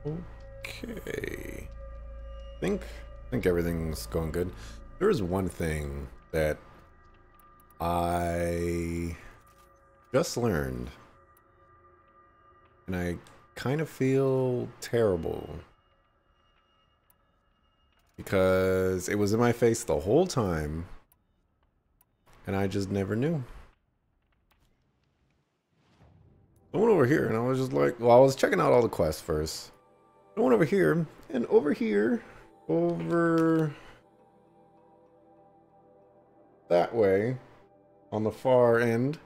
Okay. I think everything's going good. There is one thing that I just learned, and I kind of feel terrible because it was in my face the whole time, and I just never knew. I went over here, and I was just like, well, I was checking out all the quests first. I went over here, and over here, over that way, on the far end,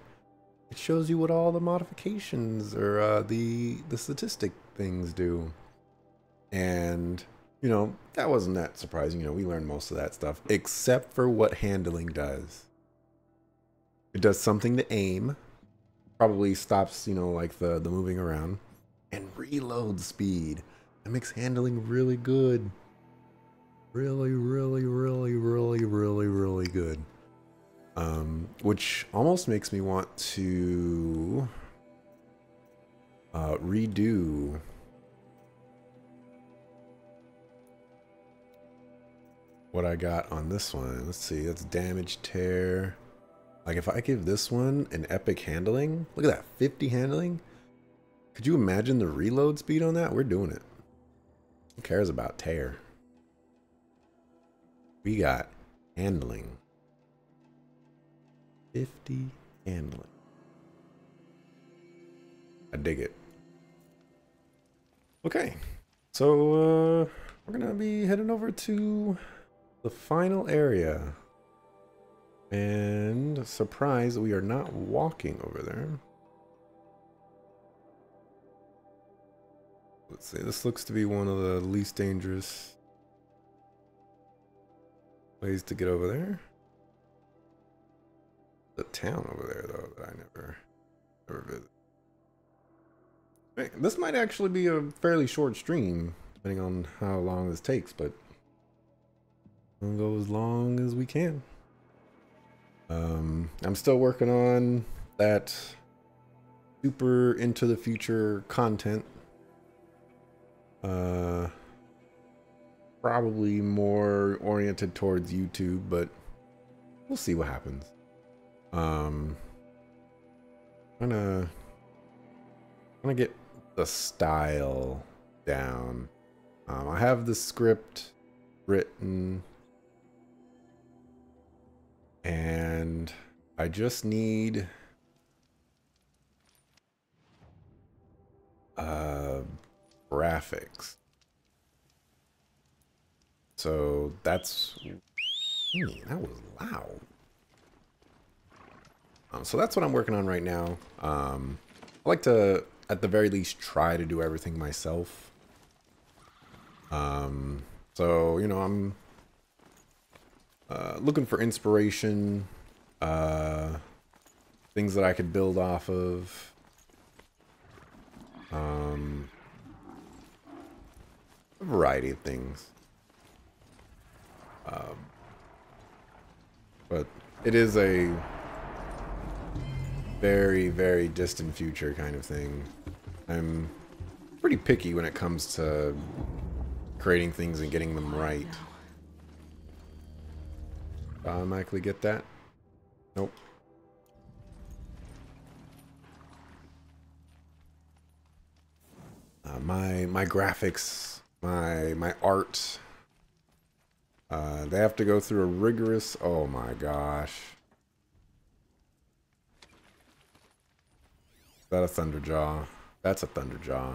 it shows you what all the modifications or the statistic things do. And, you know, that wasn't that surprising. You know, we learned most of that stuff, except for what handling does. It does something to aim. Probably stops, you know, like the moving around. And reload speed. That makes handling really good. Really, really, really, really, really, really good. Which almost makes me want to redo what I got on this one. Let's see, that's damage, tear. Like if I give this one an epic handling, look at that, 50 handling. Could you imagine the reload speed on that? We're doing it. Who cares about tear? We got handling. 50 handling. I dig it. Okay, so we're gonna be heading over to the final area. And surprise, we are not walking over there. Let's see, this looks to be one of the least dangerous ways to get over there. The town over there, though, that I never visit. Hey, this might actually be a fairly short stream, depending on how long this takes, but we'll go as long as we can. I'm still working on that super into the future content. Probably more oriented towards YouTube, but we'll see what happens. I'm gonna get the style down. I have the script written, and I just need graphics. So that's that was loud. So that's what I'm working on right now. I like to, at the very least, try to do everything myself. So, you know, I'm looking for inspiration, things that I could build off of. A variety of things. But it is a very, very distant future kind of thing. I'm pretty picky when it comes to creating things and getting them right. Automatically get that? Nope. My graphics, my art, they have to go through a rigorous, oh my gosh. Is that a Thunderjaw? That's a Thunderjaw.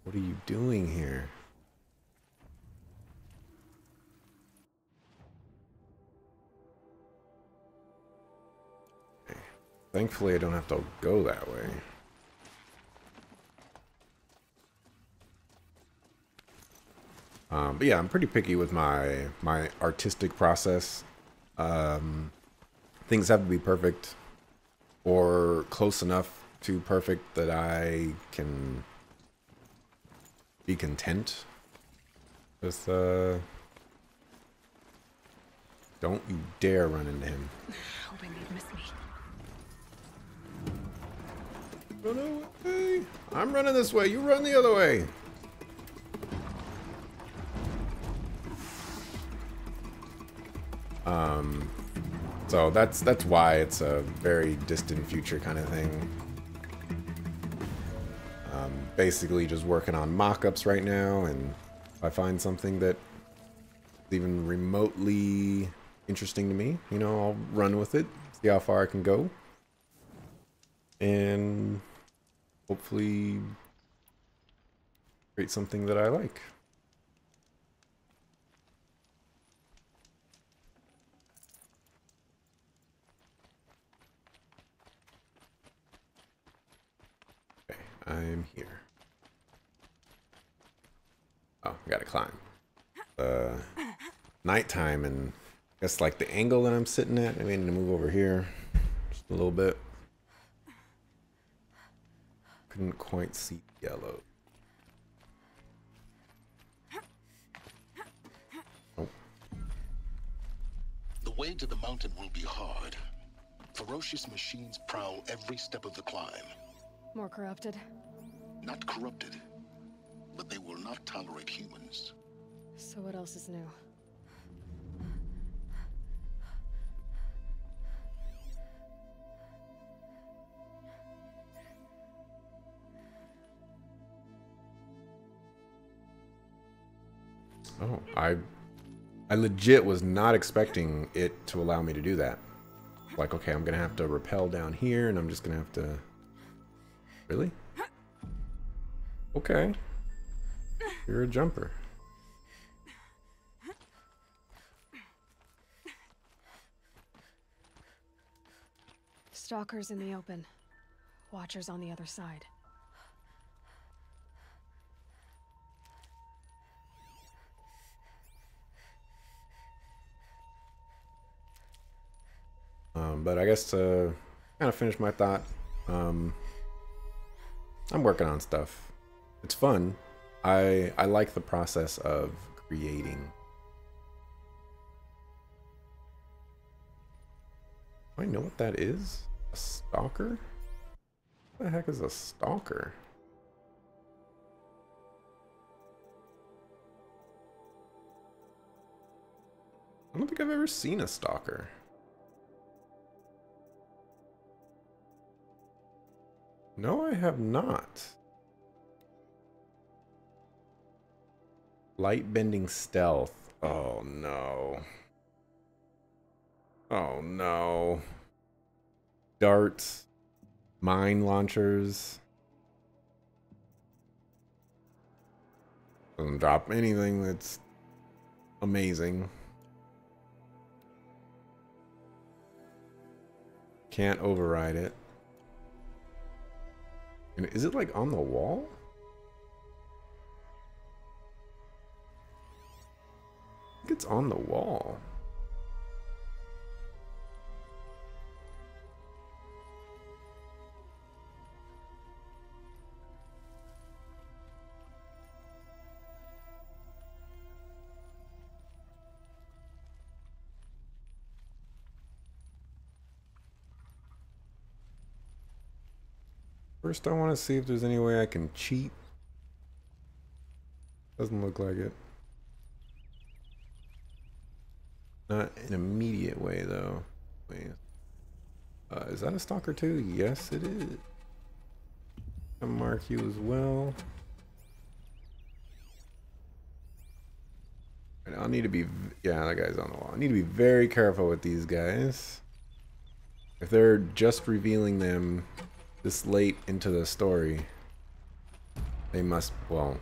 What are you doing here? Okay. Thankfully, I don't have to go that way. But yeah, I'm pretty picky with my artistic process. Things have to be perfect or close enough too perfect that I can be content with, don't you dare run into him. Hoping they'd miss me. Run away! I'm running this way, you run the other way! So that's why it's a very distant future kind of thing. Basically just working on mock-ups right now, and if I find something that is even remotely interesting to me, you know, I'll run with it, see how far I can go, and hopefully create something that I like. Okay, I'm here. Oh, I gotta climb. Nighttime, and I guess like the angle that I'm sitting at, I need to move over here just a little bit. Couldn't quite see yellow. Oh. The way to the mountain will be hard. Ferocious machines prowl every step of the climb. More corrupted? Not corrupted, but they will not tolerate humans. So what else is new? Oh, I legit was not expecting it to allow me to do that. Like, okay, I'm gonna have to rappel down here, and I'm just gonna have to... Really? Okay. You're a jumper. Stalkers in the open. Watchers on the other side. But I guess to kind of finish my thought, I'm working on stuff. It's fun. I like the process of creating. Do I know what that is? A stalker? What the heck is a stalker? I don't think I've ever seen a stalker. No, I have not. Light bending stealth. Oh no. Oh no. Darts. Mine launchers. Doesn't drop anything that's amazing. Can't override it. And is it like on the wall? I think it's on the wall. First, I want to see if there's any way I can cheat. Doesn't look like it. Not an immediate way, though. Wait. Is that a stalker too? Yes, it is. I'll mark you as well. And I'll need to be... Yeah, that guy's on the wall. I need to be very careful with these guys. If they're just revealing them this late into the story, they must, well,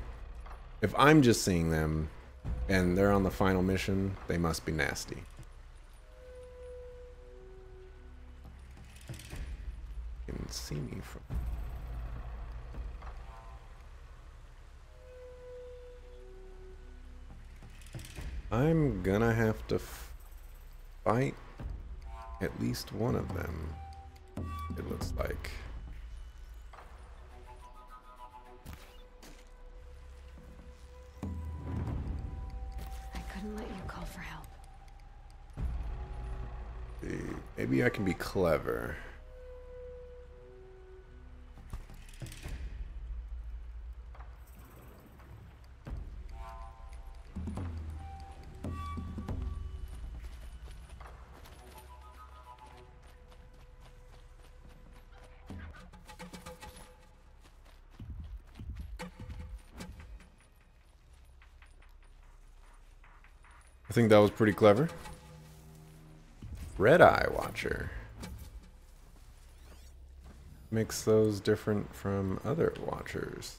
if I'm just seeing them and they're on the final mission, they must be nasty. You can see me from... I'm gonna have to fight at least one of them, it looks like. Maybe I can be clever. I think that was pretty clever. Red Eye Watcher. Makes those different from other Watchers.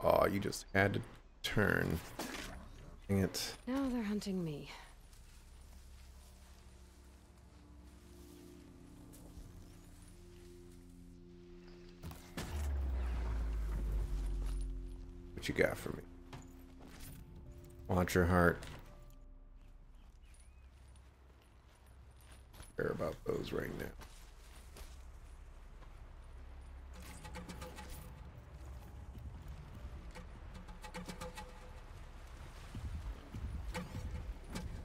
Oh, you just had to turn. Dang it. Now they're hunting me. What you got for me? Watcher heart. Care about those right now.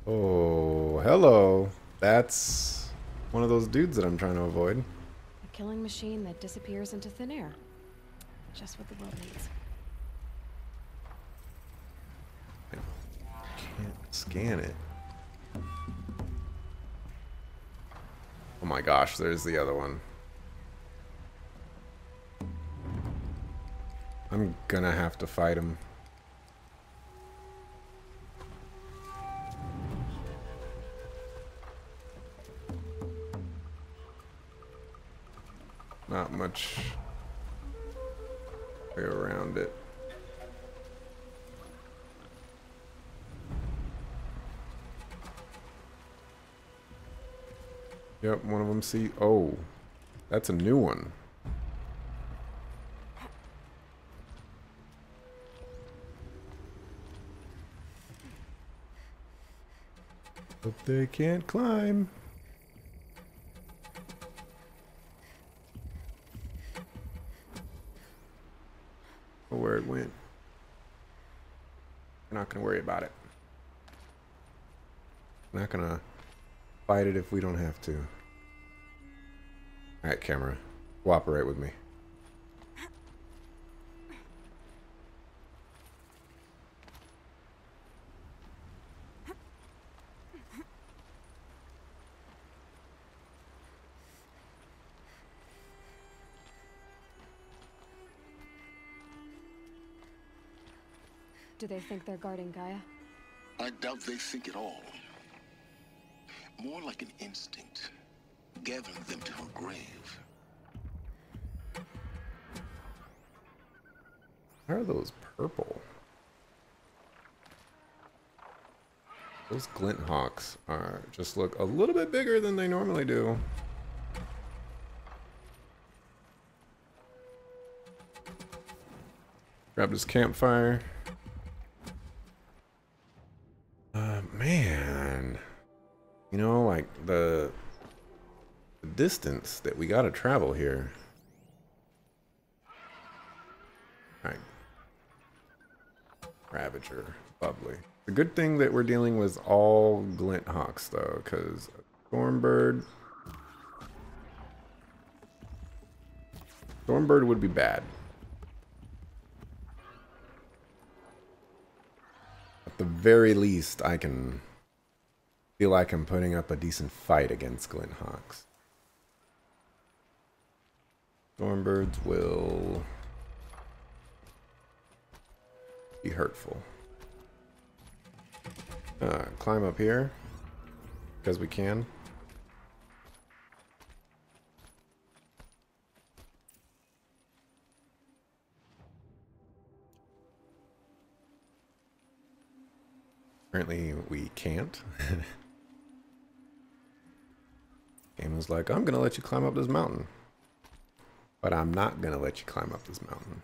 Oh, hello. That's one of those dudes that I'm trying to avoid. A killing machine that disappears into thin air. Just what the world needs. Can't scan it. Oh my gosh, there's the other one. I'm gonna have to fight him. Not much way around it. Yep, one of them see. Oh, that's a new one. But they can't climb. Oh, where it went. We're not gonna worry about it. Not gonna fight it if we don't have to. Alright, camera. Cooperate with me. Do they think they're guarding Gaia? I doubt they think at all. More like an instinct, gathering them to her grave. How are those purple? Those glint hawks are just look a little bit bigger than they normally do. Grab this campfire. Man. You know, like the distance that we gotta travel here. Alright. Ravager. Lovely. The good thing that we're dealing with all glint hawks though, because Stormbird would be bad. At the very least, I can feel like I'm putting up a decent fight against glint hawks. Stormbirds will be hurtful. Climb up here because we can. Apparently we can't. Game was like, I'm gonna let you climb up this mountain. But I'm not gonna let you climb up this mountain.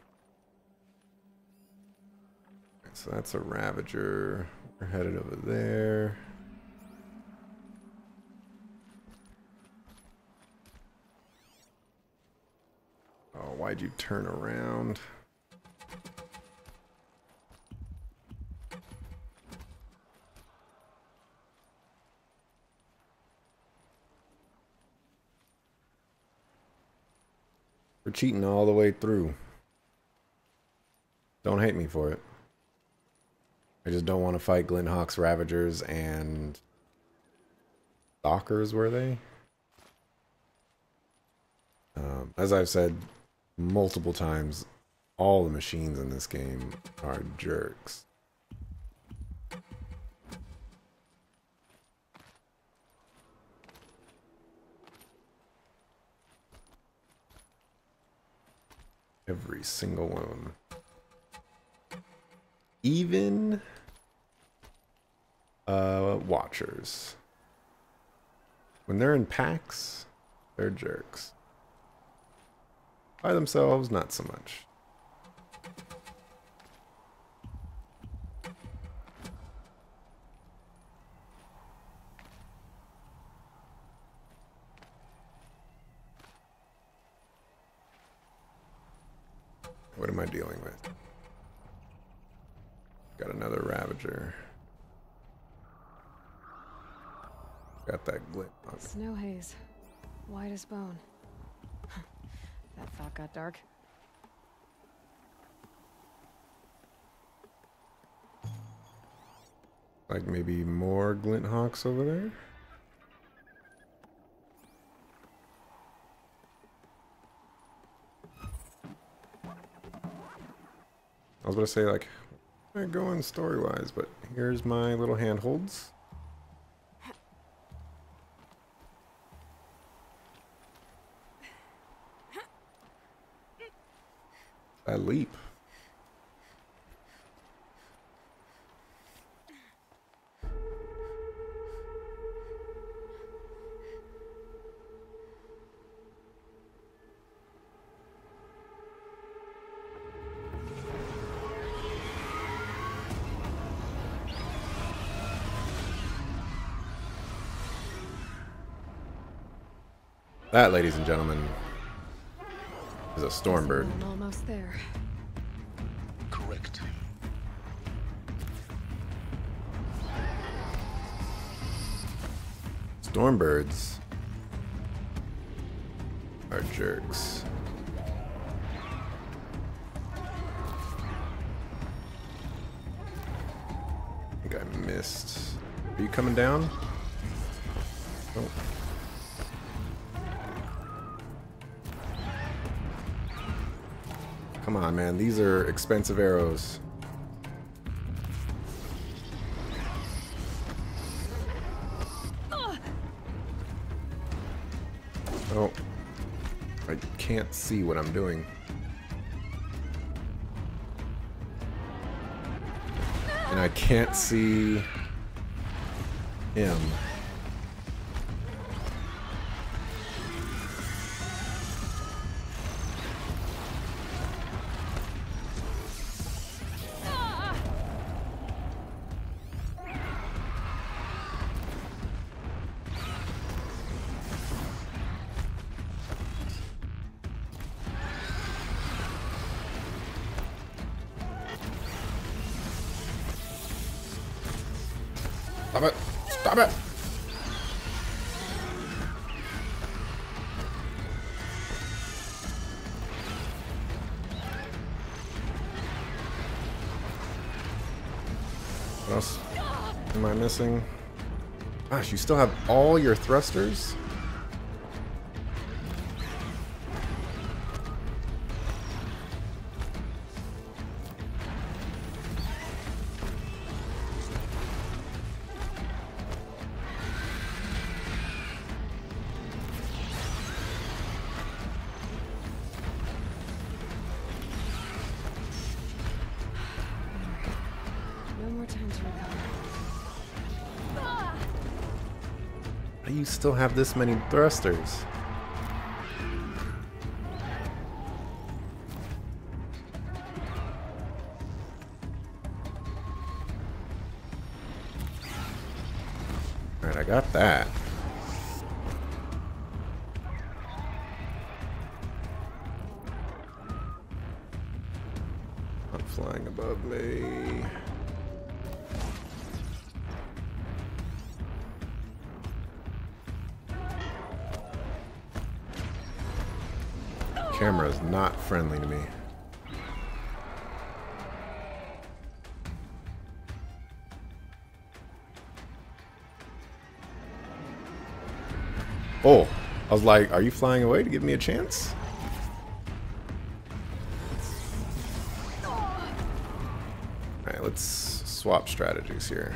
Okay, so that's a Ravager. We're headed over there. why'd you turn around? We're cheating all the way through. Don't hate me for it. I just don't want to fight Glinthawk's Ravagers and Stalkers, were they? As I've said multiple times, all the machines in this game are jerks. Every single one of them. Even Watchers. When they're in packs, they're jerks. By themselves, not so much. What am I dealing with? Got another Ravager. Got that Glinthawk. Snow haze. White as bone. That thought got dark. Like maybe more Glinthawks over there? I was about to say, like, where am I going story-wise, but here's my little handholds. That leap. That, ladies and gentlemen, is a Stormbird. I'm almost there. Correct. Stormbirds are jerks. I think I missed. Are you coming down? Oh. Come on, man. These are expensive arrows. Oh. I can't see what I'm doing. And I can't see him. Stop it! Stop it! What else am I missing? Gosh, you still have all your thrusters? No more time to recover. How do you still have this many thrusters? Alright, I got that. flying above me. Camera is not friendly to me. Oh, I was like, are you flying away to give me a chance? Alright, let's swap strategies here.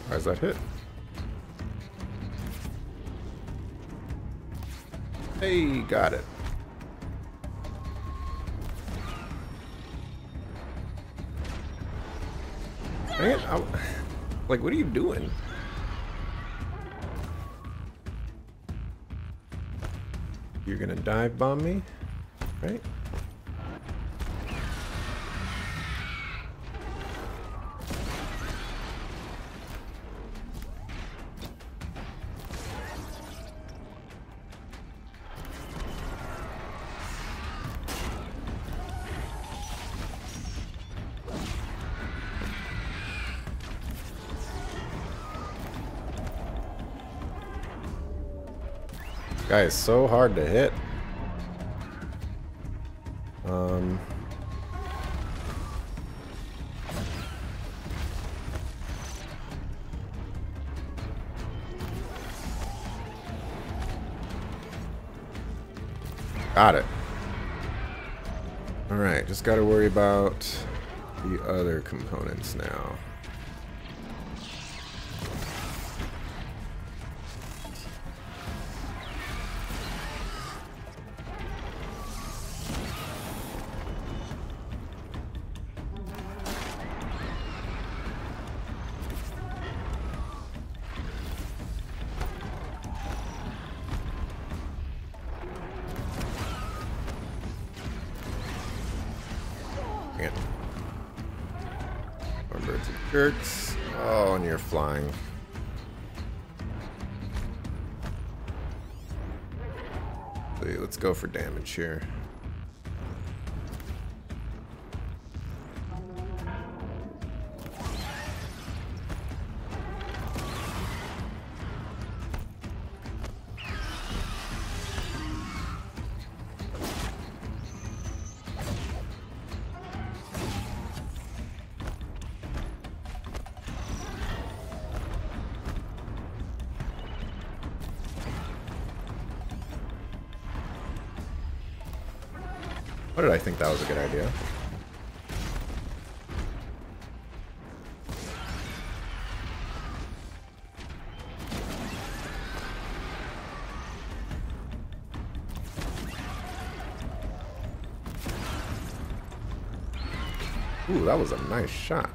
Why's that hit? Hey, got it. Dang it, like, what are you doing? You're gonna dive bomb me, right? Guy is so hard to hit. Got it. Alright, just gotta worry about the other components now. More birds and jerks. Oh, and you're flying. Let's go for damage here. What did I think that was a good idea? Ooh, that was a nice shot.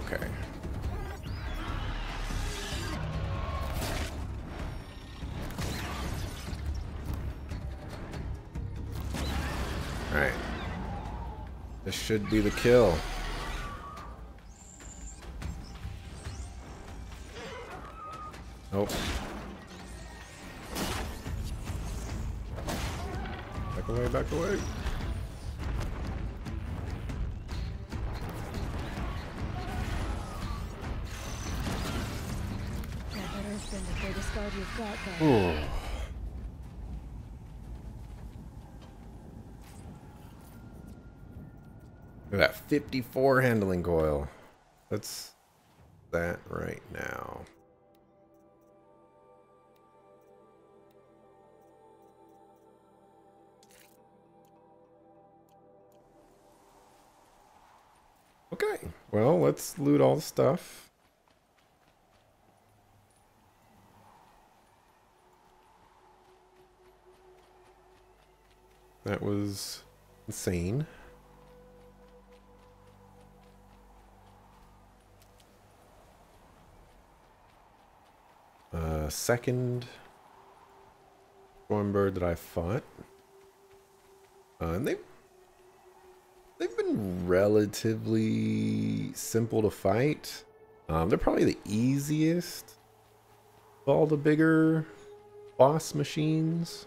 Okay. Alright. This should be the kill. Nope. Back away, back away. That better have been the biggest guard you've got, guy. Ooh. Look at that 54 handling coil. That's that right now. Well, let's loot all the stuff. That was insane. Second Stormbird that I fought. And they've been relatively simple to fight. They're probably the easiest of all the bigger boss machines.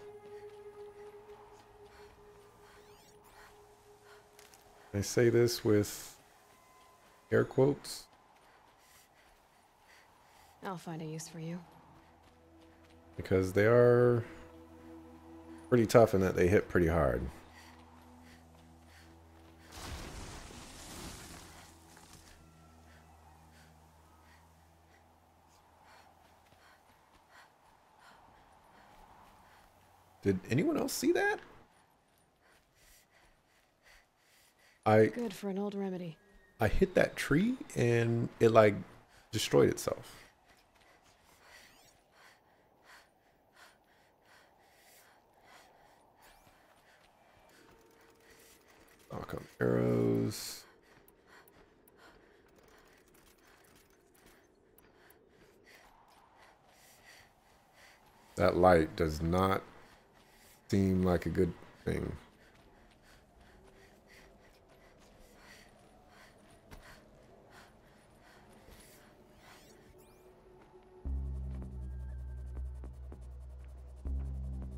I say this with air quotes. I'll find a use for you. Because they are pretty tough in that they hit pretty hard. Did anyone else see that? Good for an old remedy. I hit that tree and it like destroyed itself. Knock on arrows. That light does not seem like a good thing.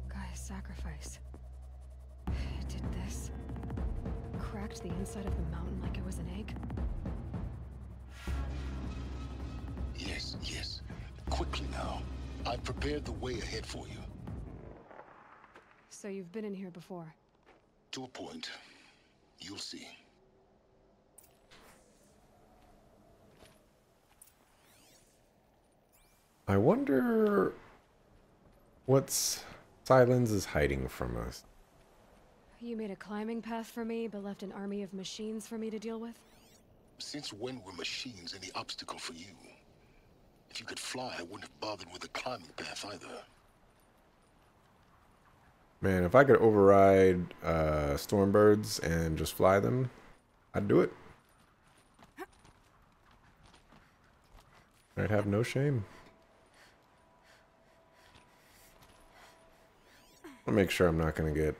Gaia's sacrifice. It did this. Cracked the inside of the mountain like it was an egg. Yes, yes. Quickly now. I've prepared the way ahead for you. So you've been in here before? To a point. You'll see. I wonder what's Sylens is hiding from us. You made a climbing path for me, but left an army of machines for me to deal with? Since when were machines any obstacle for you? If you could fly, I wouldn't have bothered with the climbing path either. Man, if I could override Stormbirds and just fly them, I'd do it. I'd have no shame. I'll make sure I'm not going to get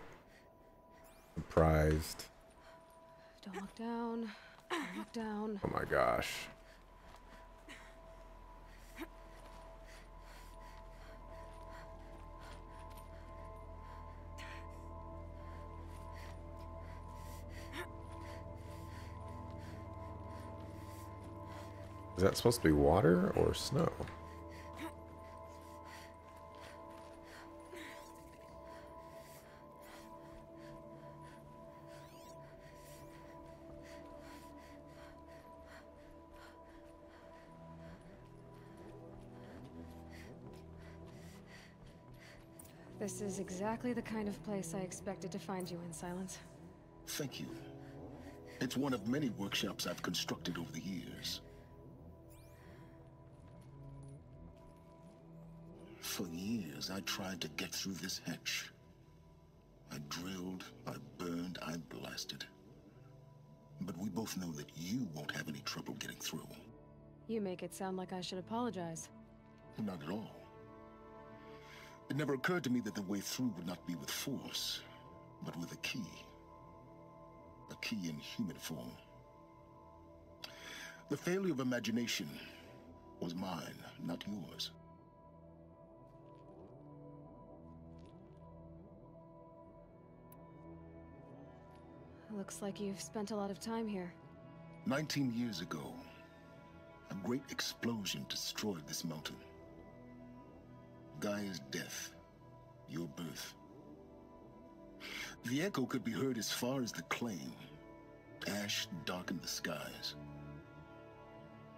surprised. Don't look down. Don't look down. Oh my gosh. Is that supposed to be water or snow? This is exactly the kind of place I expected to find you in, Sylens. Thank you. It's one of many workshops I've constructed over the years. For years, I tried to get through this hatch. I drilled, I burned, I blasted. But we both know that you won't have any trouble getting through. You make it sound like I should apologize. Not at all. It never occurred to me that the way through would not be with force, but with a key. A key in human form. The failure of imagination was mine, not yours. Looks like you've spent a lot of time here. 19 years ago, a great explosion destroyed this mountain. Gaia's death, your birth. The echo could be heard as far as the claim. Ash darkened the skies.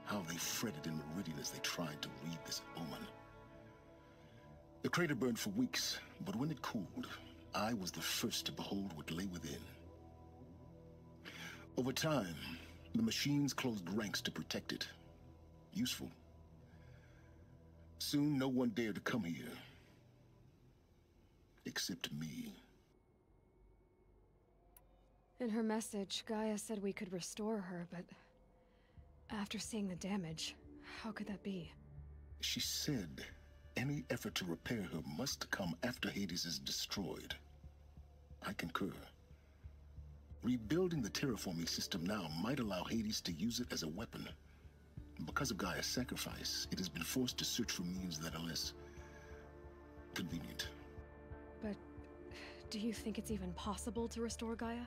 How they fretted in meridian as they tried to read this omen. The crater burned for weeks, but when it cooled, I was the first to behold what lay within. Over time, The machines closed ranks to protect it. Useful. Soon, no one dared to come here. Except me. In her message, Gaia said we could restore her, but after seeing the damage, how could that be? She said any effort to repair her must come after Hades is destroyed. I concur. Rebuilding the terraforming system now might allow Hades to use it as a weapon. Because of Gaia's sacrifice, it has been forced to search for means that are less convenient. But do you think it's even possible to restore Gaia?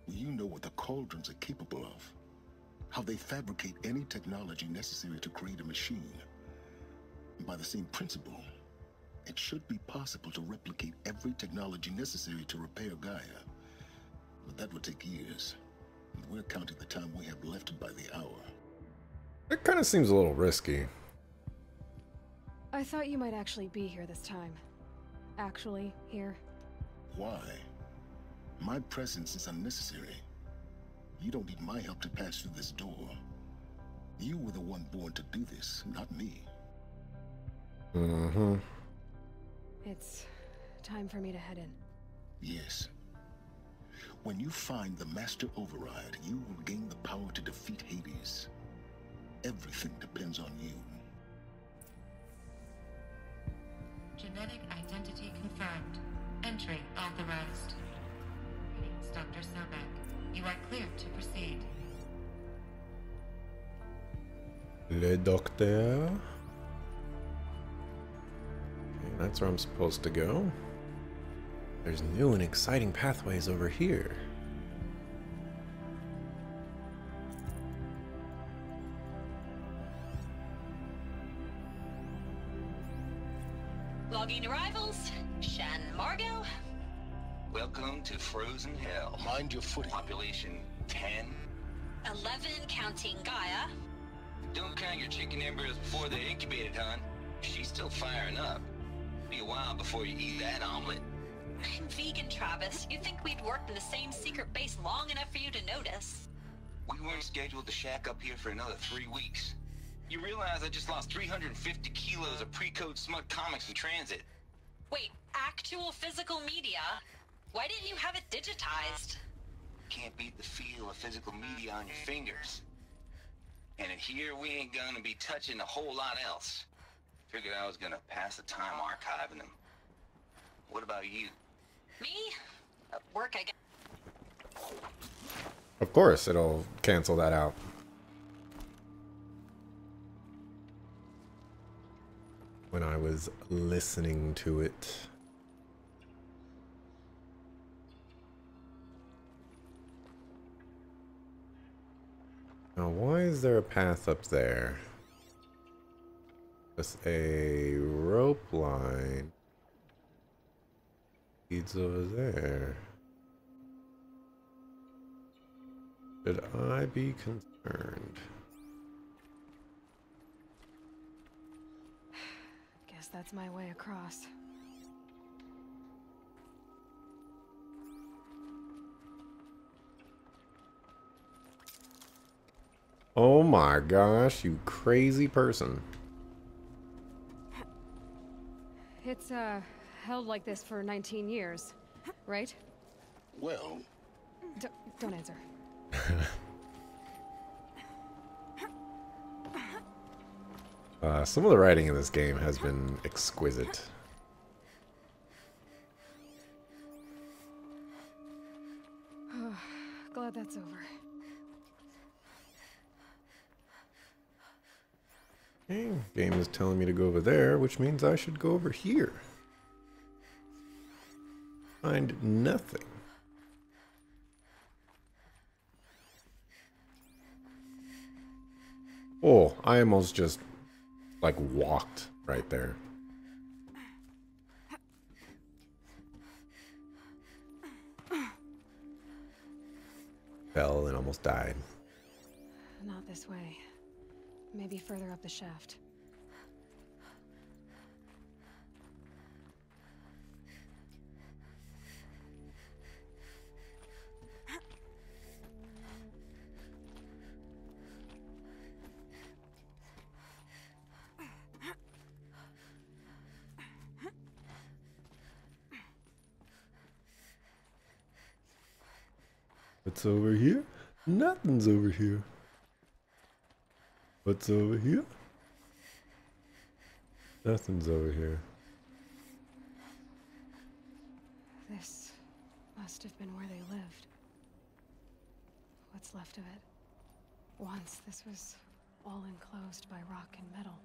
You know what the Cauldrons are capable of. How they fabricate any technology necessary to create a machine. By the same principle, it should be possible to replicate every technology necessary to repair Gaia. But that would take years. And we're counting the time we have left by the hour. It kind of seems a little risky. I thought you might actually be here this time. Actually, here. Why? My presence is unnecessary. You don't need my help to pass through this door. You were the one born to do this, not me. Mm-hmm. It's time for me to head in. Yes. When you find the Master Override, you will gain the power to defeat Hades. Everything depends on you. Genetic identity confirmed. Entry authorized. Greetings, Dr. Sobek. You are cleared to proceed. Le Docteur. Okay, that's where I'm supposed to go. There's new and exciting pathways over here. Logging arrivals. Shan Margot. Welcome to Frozen Hell. Mind your footing. Population 10. 11 counting Gaia. Don't count your chicken embryos before they're incubated, hon. She's still firing up. Be a while before you eat that omelet. I'm vegan, Travis. You'd think we'd worked in the same secret base long enough for you to notice. We weren't scheduled to shack up here for another 3 weeks. You realize I just lost 350 kilos of pre-code smut comics in transit. Wait, actual physical media? Why didn't you have it digitized? Can't beat the feel of physical media on your fingers. And in here, we ain't gonna be touching a whole lot else. Figured I was gonna pass the time archiving them. What about you? Me? Work, I guess. Of course, it'll cancel that out. When I was listening to it. Now, why is there a path up there? Just a rope line leads over there. Should I be concerned? Guess that's my way across. Oh my gosh, you crazy person. It's, held like this for 19 years, right? Well, Don't answer. Some of the writing in this game has been exquisite. Glad that's over. Okay, game is telling me to go over there, which means I should go over here. Find nothing. Oh, I almost just like walked right there. Fell and almost died. Not this way. Maybe further up the shaft. What's over here? Nothing's over here. What's over here? Nothing's over here. This must have been where they lived. What's left of it. Once this was all enclosed by rock and metal.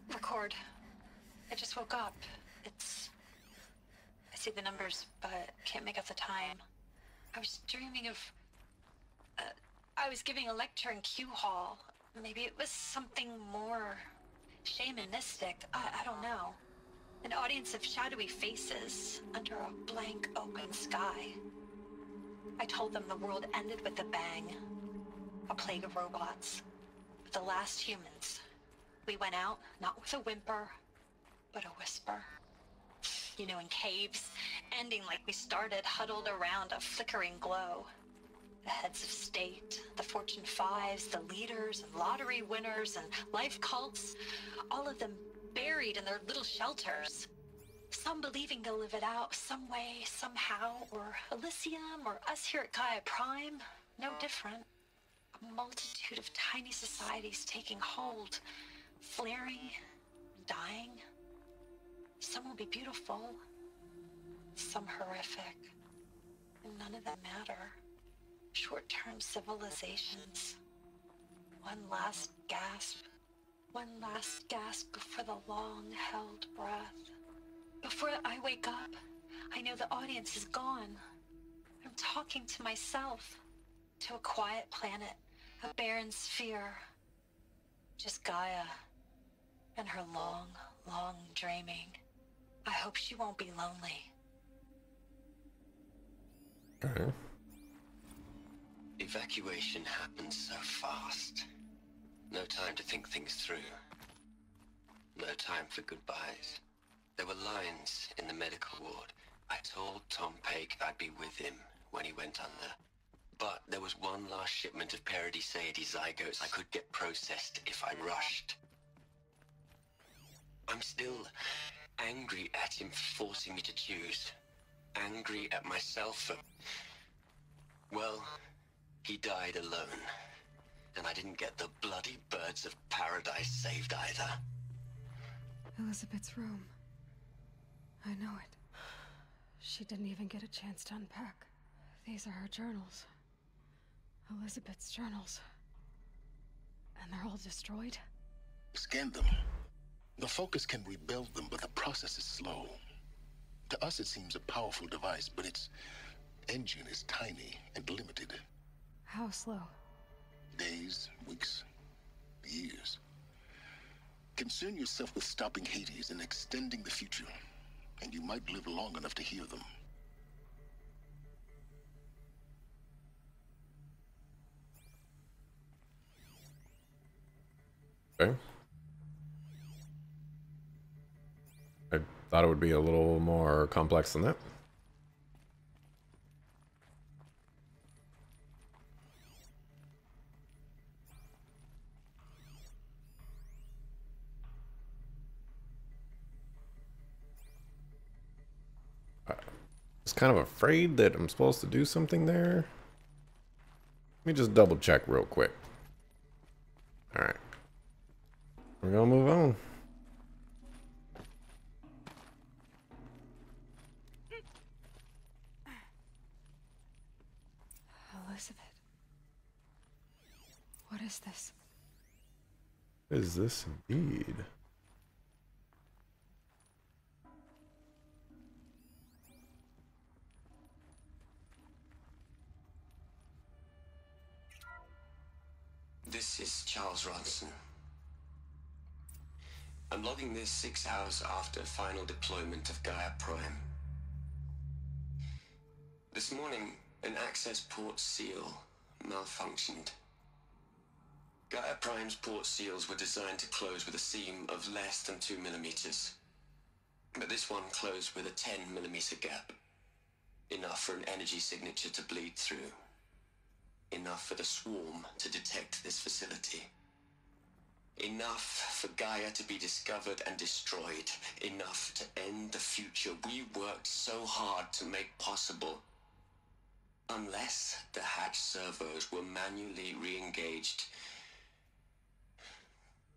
Record. I just woke up. I see the numbers, but can't make out the time. I was dreaming of... I was giving a lecture in Q Hall. Maybe it was something more shamanistic. I don't know. An audience of shadowy faces under a blank open sky. I told them the world ended with a bang. A plague of robots. The last humans. We went out, not with a whimper, but a whisper. You know, in caves, ending like we started, huddled around a flickering glow. The heads of state, the Fortune 5s, the leaders, and lottery winners, and life cults, all of them buried in their little shelters. Some believing they'll live it out some way, somehow, or Elysium, or us here at Gaia Prime, no different. A multitude of tiny societies taking hold, flaring, dying. Some will be beautiful, some horrific, and none of them matter. Short-term civilizations. One last gasp. One last gasp before the long-held breath. Before I wake up, I know the audience is gone. I'm talking to myself. To a quiet planet, a barren sphere. Just Gaia. And her long, long dreaming. I hope she won't be lonely. Okay. Evacuation happened so fast. No time to think things through. No time for goodbyes. There were lines in the medical ward. I told Tom Paik I'd be with him when he went under. But there was one last shipment of Paradiseidae zygotes I could get processed if I rushed. I'm still angry at him for forcing me to choose. Angry at myself for... Well, he died alone. And I didn't get the bloody birds of paradise saved either. Elizabeth's room. I know it. She didn't even get a chance to unpack. These are her journals. Elizabeth's journals. And they're all destroyed? Scan them. The Focus can rebuild them, but the process is slow. To us, it seems a powerful device, but its engine is tiny and limited. How slow? Days, weeks, years. Concern yourself with stopping Hades and extending the future, and you might live long enough to hear them. Okay. I thought it would be a little more complex than that. I was kind of afraid that I'm supposed to do something there. Let me just double check real quick. All right. We're gonna move on. Elizabeth. What is this? Is this indeed? This is Charles Ronson. I'm logging this 6 hours after final deployment of Gaia Prime. This morning, an access port seal malfunctioned. Gaia Prime's port seals were designed to close with a seam of less than 2 millimeters. But this one closed with a 10 millimeter gap. Enough for an energy signature to bleed through. Enough for the swarm to detect this facility. Enough for Gaia to be discovered and destroyed. Enough to end the future we worked so hard to make possible. Unless the hatch servos were manually re-engaged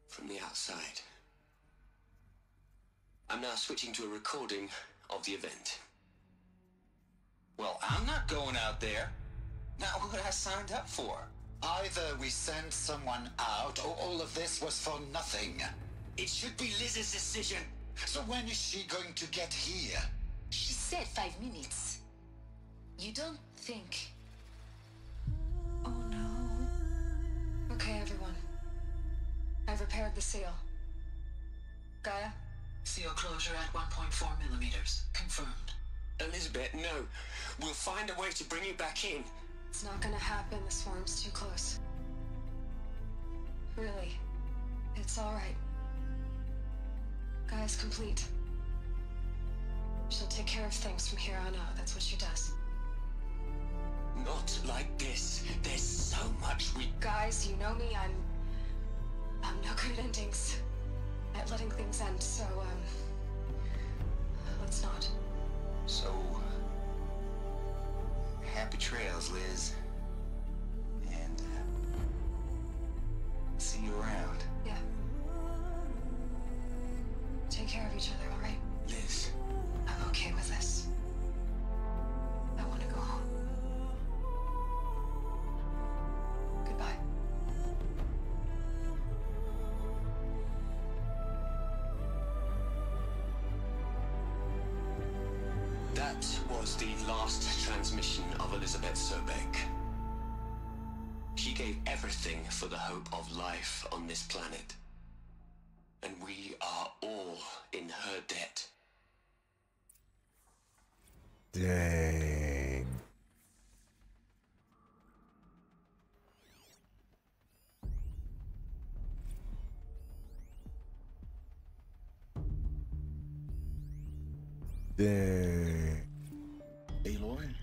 from the outside. I'm now switching to a recording of the event. Well, I'm not going out there. Not what I signed up for. Either we send someone out, or all of this was for nothing. It should be Liz's decision. So when is she going to get here? She said 5 minutes. You don't think... Oh no. Okay, everyone. I've repaired the seal. Gaia? Seal closure at 1.4 millimeters. Confirmed. Elizabeth, no. We'll find a way to bring you back in. It's not gonna happen. The swarm's too close. Really. It's alright. Gaia's complete. She'll take care of things from here on out. That's what she does. Not like this. There's so much we... Guys, you know me. I'm no good at endings. At letting things end, so, let's not. So, happy trails, Liz. And, see you around. Yeah. Take care of each other, alright? Liz. I'm okay with this. I want to go home. Goodbye. That was the last transmission of Elizabeth Sobek. She gave everything for the hope of life on this planet. And we are all in her debt. Dang. Dang. Aloy?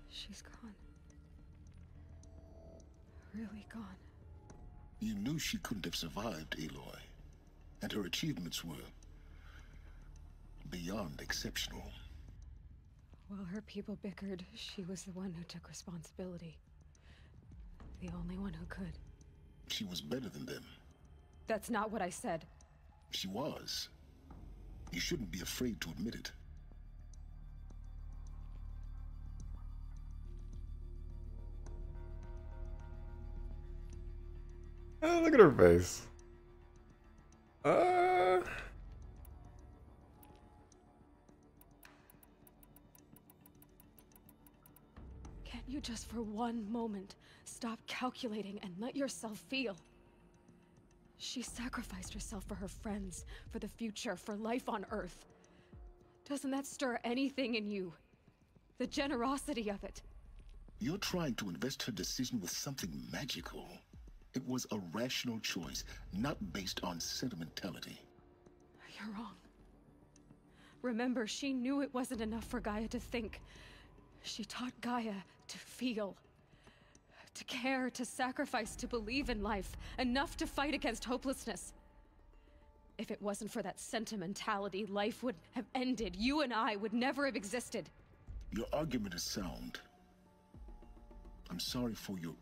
She's gone. Really gone. You knew she couldn't have survived, Aloy. And her achievements were beyond exceptional. While her people bickered, she was the one who took responsibility. The only one who could. She was better than them. That's not what I said. She was. You shouldn't be afraid to admit it. Oh, look at her face. Can't you just for one moment stop calculating and let yourself feel? She sacrificed herself for her friends, for the future, for life on Earth. Doesn't that stir anything in you? The generosity of it. You're trying to invest her decision with something magical. It was a rational choice, not based on sentimentality. You're wrong. Remember, she knew it wasn't enough for Gaia to think. She taught Gaia to feel. To care, to sacrifice, to believe in life. Enough to fight against hopelessness. If it wasn't for that sentimentality, life would have ended. You and I would never have existed. Your argument is sound. I'm sorry for your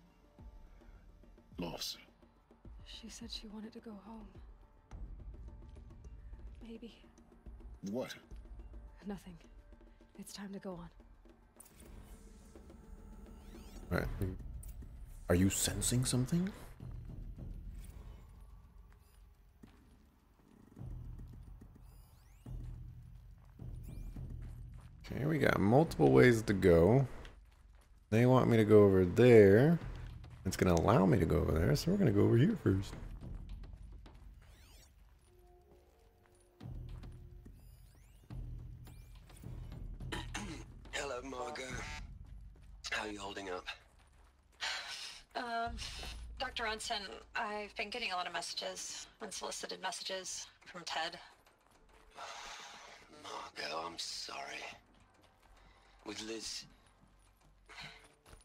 loss. She said she wanted to go home. Maybe. What? Nothing. It's time to go on. Alright. Are you sensing something? Okay, we got multiple ways to go. They want me to go over there. It's gonna allow me to go over there, so we're gonna go over here first. Hello, Margot. How are you holding up? Dr. Ronson, I've been getting a lot of messages, unsolicited messages from Ted. Margot, I'm sorry. With Liz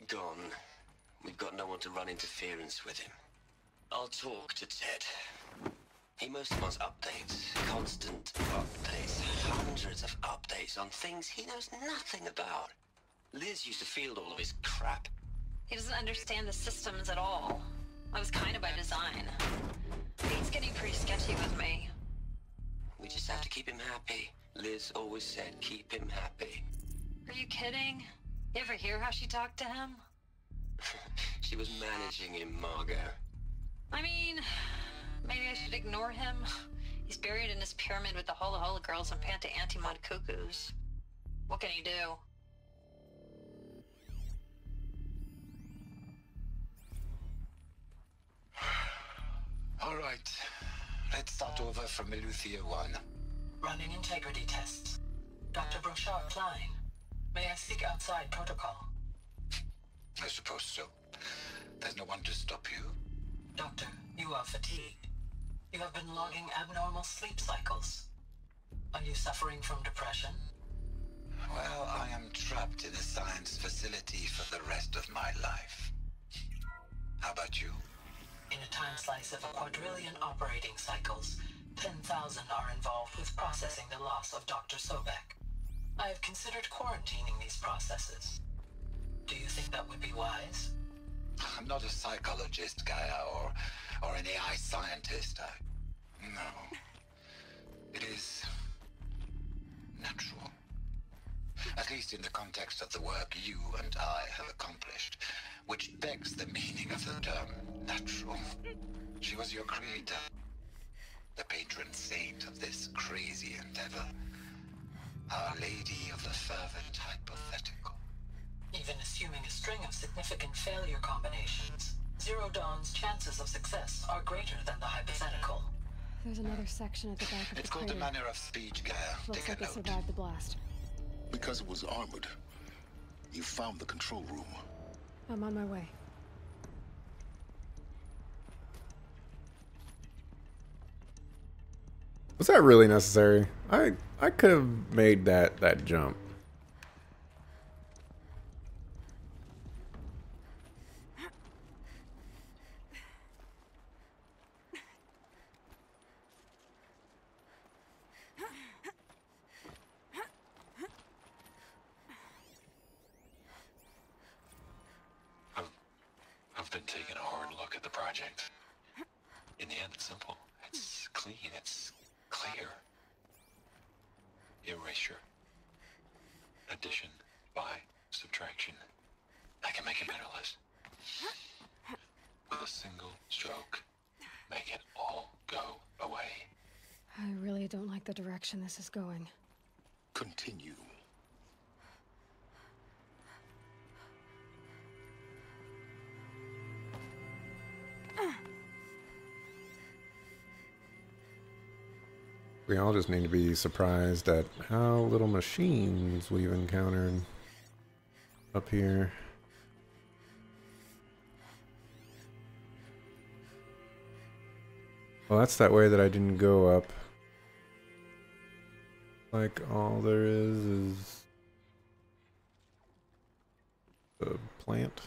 gone, we've got no one to run interference with him. I'll talk to Ted. He mostly wants updates, constant updates, hundreds of updates on things he knows nothing about. Liz used to field all of his crap. He doesn't understand the systems at all. That was kind of by design. He's getting pretty sketchy with me. We just have to keep him happy. Liz always said keep him happy. Are you kidding? You ever hear how she talked to him? She was managing him, Margot. I mean, maybe I should ignore him. He's buried in his pyramid with the Hola Hola girls and Panta Antimod cuckoos. What can he do? All right. Let's start over from Eleuthia 1. Running integrity tests. Dr. Brochard Klein, may I speak outside protocol? I suppose so. There's no one to stop you. Doctor, you are fatigued. You have been logging abnormal sleep cycles. Are you suffering from depression? Well, I am trapped in a science facility for the rest of my life. How about you? In a time slice of a quadrillion operating cycles, 10,000 are involved with processing the loss of Dr. Sobek. I have considered quarantining these processes. Do you think that would be wise? I'm not a psychologist, Gaia, or an AI scientist. No. It is natural. At least in the context of the work you and I have accomplished, which begs the meaning of the term natural. She was your creator, the patron saint of this crazy endeavor, Our Lady of the Fervent Hypothetical. Even assuming a string of significant failure combinations, Zero Dawn's chances of success are greater than the hypothetical. There's another section at the back of It's the called a crater. manner of speech, Gaia. Looks Take like a it note. survived the blast. Because it was armored. You found the control room. I'm on my way. Was that really necessary? I could have made that jump. I've been taking a hard look at the project. In the end, it's simple. It's clean. It's clear. Erasure. Addition. By. Subtraction. I can make a better list. With a single stroke. Make it all go away. I really don't like the direction this is going. Continue. We all just need to be surprised at how little machines we've encountered up here. Well, that's that way that I didn't go up. Like, all there is a plant.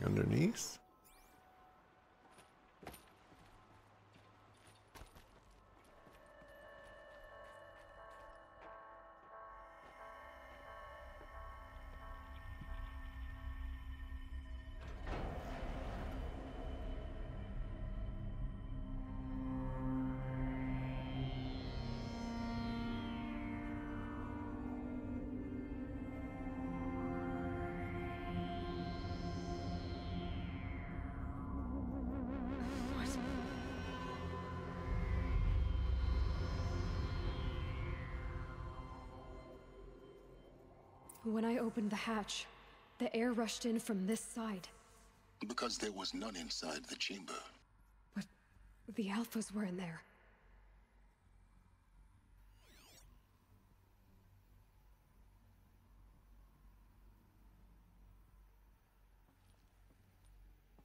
Underneath. When I opened the hatch, the air rushed in from this side. Because there was none inside the chamber. But the alphas were in there.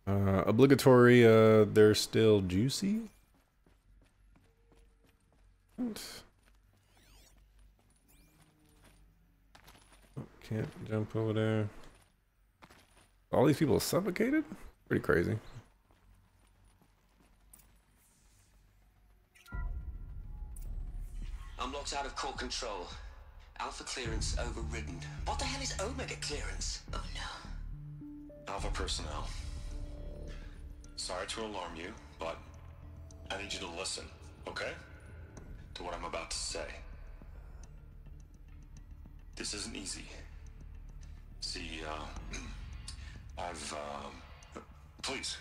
Obligatory, they're still juicy? What? can't jump over there. All these people suffocated? Pretty crazy. I'm locked out of core control. Alpha clearance overridden. What the hell is Omega clearance? Oh no. Alpha personnel. Sorry to alarm you, but I need you to listen, okay? To what I'm about to say. This isn't easy. See, please,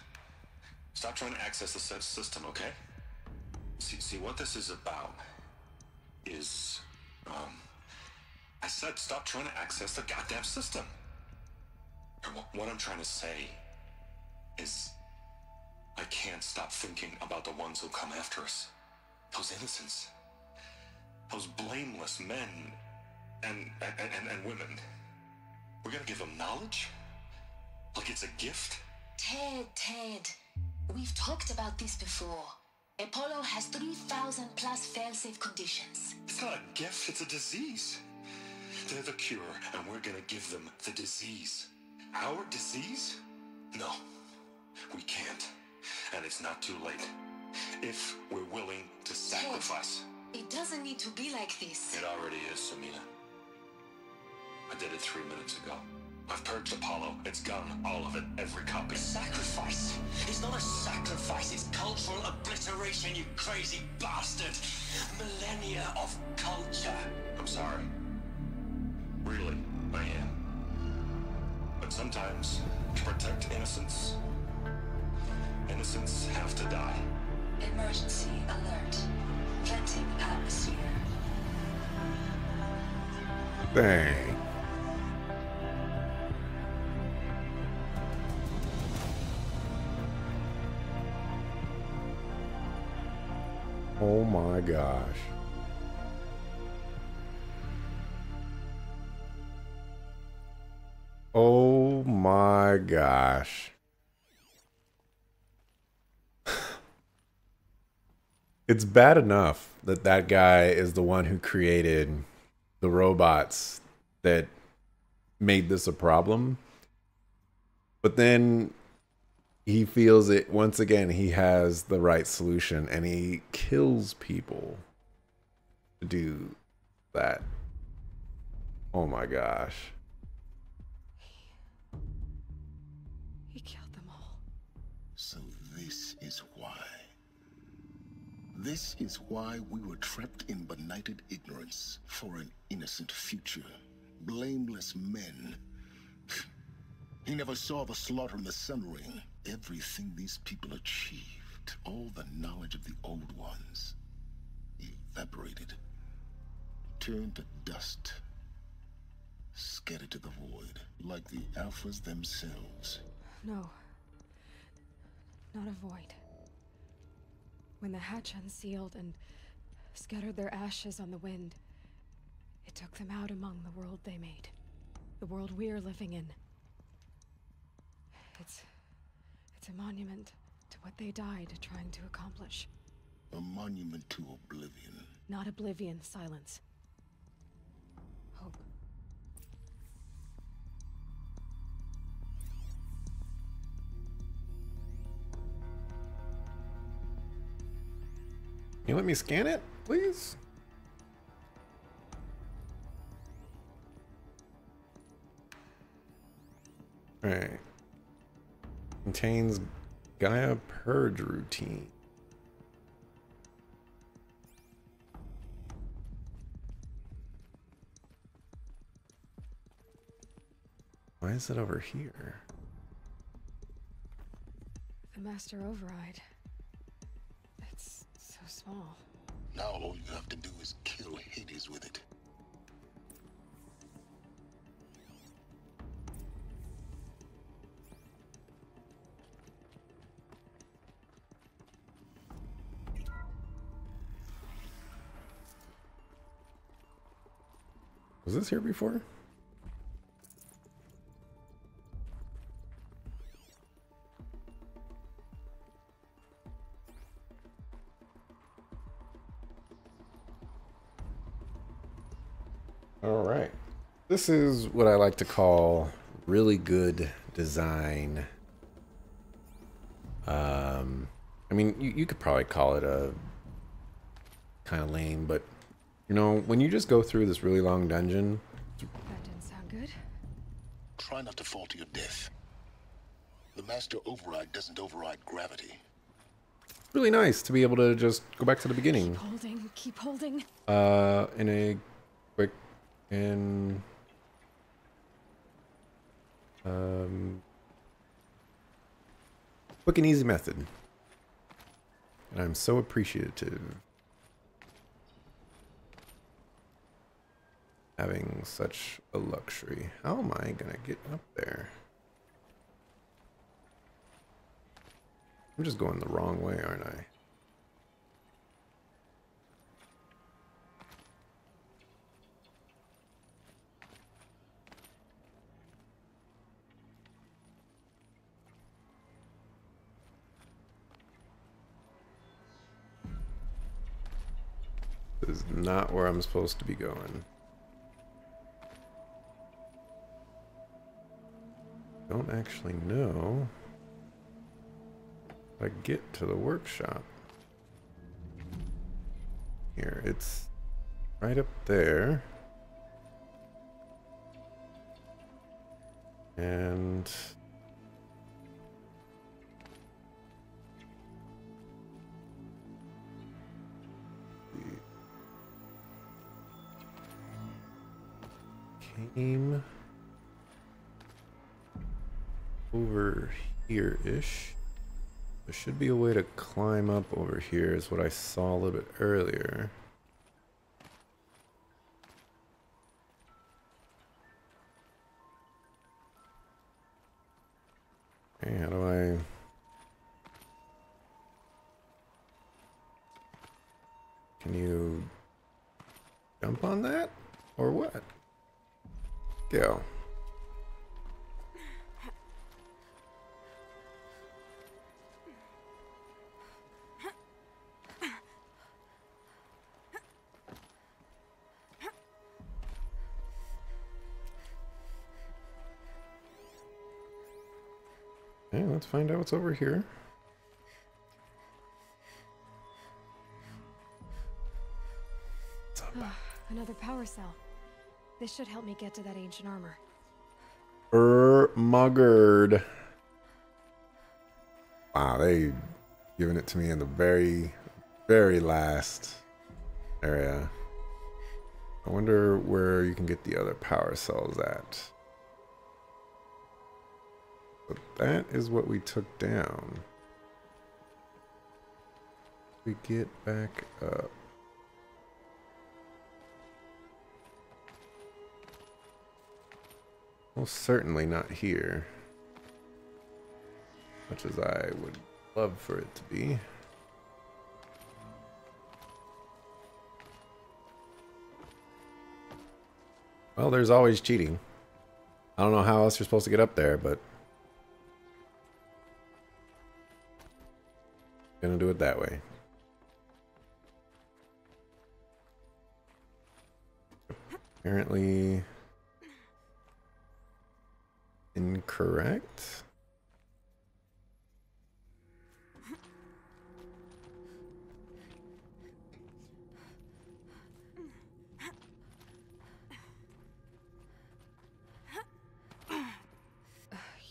stop trying to access the system, okay? See, what this is about is, I said stop trying to access the goddamn system. And what I'm trying to say is, I can't stop thinking about the ones who come after us. Those innocents. Those blameless men and women. We're gonna give them knowledge? Like it's a gift? Ted. We've talked about this before. Apollo has 3,000 plus fail-safe conditions. It's not a gift, it's a disease. They're the cure, and we're gonna give them the disease. Our disease? No, we can't. And it's not too late. If we're willing to sacrifice. Ted, it doesn't need to be like this. It already is, Samina. I did it 3 minutes ago. I've purged Apollo. It's gone. All of it. Every copy. Sacrifice? It's not a sacrifice. It's cultural obliteration, you crazy bastard. Millennia of culture. I'm sorry. Really, I am. But sometimes, to protect innocence, innocents have to die. Emergency alert. Venting atmosphere. Dang. Oh my gosh. Oh my gosh. It's bad enough that that guy is the one who created the robots that made this a problem. But then he feels it once again, he has the right solution and he kills people to do that. Oh my gosh. He killed them all. So this is why. This is why we were trapped in benighted ignorance for an innocent future. Blameless men. He never saw the slaughter in the Sun Ring. Everything these people achieved, all the knowledge of the old ones, evaporated, turned to dust, scattered to the void, like the Alphas themselves. No. Not a void. When the hatch unsealed and scattered their ashes on the wind, it took them out among the world they made. The world we're living in. It's a monument to what they died trying to accomplish. A monument to oblivion. Not oblivion, silence. Hope. Can you let me scan it, please? Alright. Contains Gaia purge routine. Why is it over here? The Master Override. It's so small. Now all you have to do is kill Hades with it. Was this here before? All right. This is what I like to call really good design. I mean, you could probably call it a kind of lame, but you know, when you just go through this really long dungeon. That didn't sound good. Try not to fall to your death. The master override doesn't override gravity. Really nice to be able to just go back to the beginning. Keep holding, keep holding. In a quick and quick and easy method. And I'm so appreciative having such a luxury. How am I gonna get up there? I'm just going the wrong way, aren't I? This is not where I'm supposed to be going. Don't actually know how to get to the workshop. Here, it's right up there. And came over here-ish. There should be a way to climb up over here, is what I saw a little bit earlier. Okay, how do I... Can you jump on that? Or what? Go. Okay, let's find out what's over here. Another power cell. This should help me get to that ancient armor. Muggered. Wow, they giving it to me in the very, very last area. I wonder where you can get the other power cells at. But that is what we took down. We get back up. Most certainly not here. Much as I would love for it to be. Well, there's always cheating. I don't know how else you're supposed to get up there, but gonna do it that way. Apparently incorrect.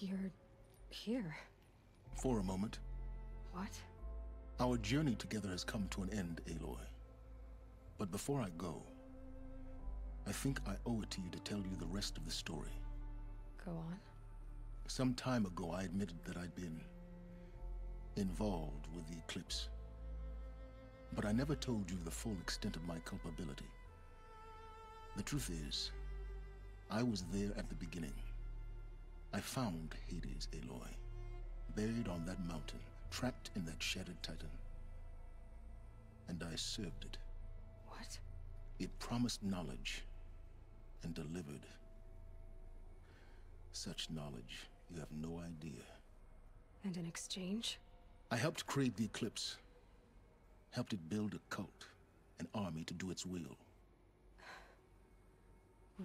You're here. For a moment. What? Our journey together has come to an end, Aloy. But before I go, I think I owe it to you to tell you the rest of the story. Go on. Some time ago, I admitted that I'd been involved with the Eclipse. But I never told you the full extent of my culpability. The truth is, I was there at the beginning. I found Hades, Aloy, buried on that mountain, trapped in that shattered titan. And I served it. What? It promised knowledge and delivered. Such knowledge, you have no idea. And in exchange? I helped create the Eclipse. Helped it build a cult, an army to do its will.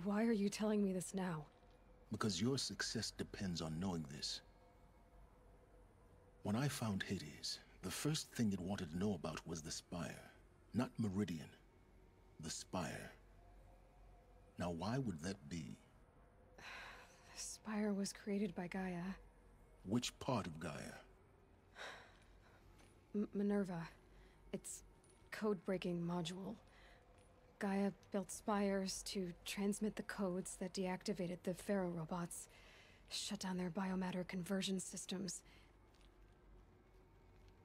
Why are you telling me this now? Because your success depends on knowing this. When I found Hades, the first thing it wanted to know about was the Spire. Not Meridian. The Spire. Now, why would that be? The Spire was created by Gaia. Which part of Gaia? Minerva. Its code-breaking module. Gaia built spires to transmit the codes that deactivated the Pharaoh robots, shut down their biomatter conversion systems.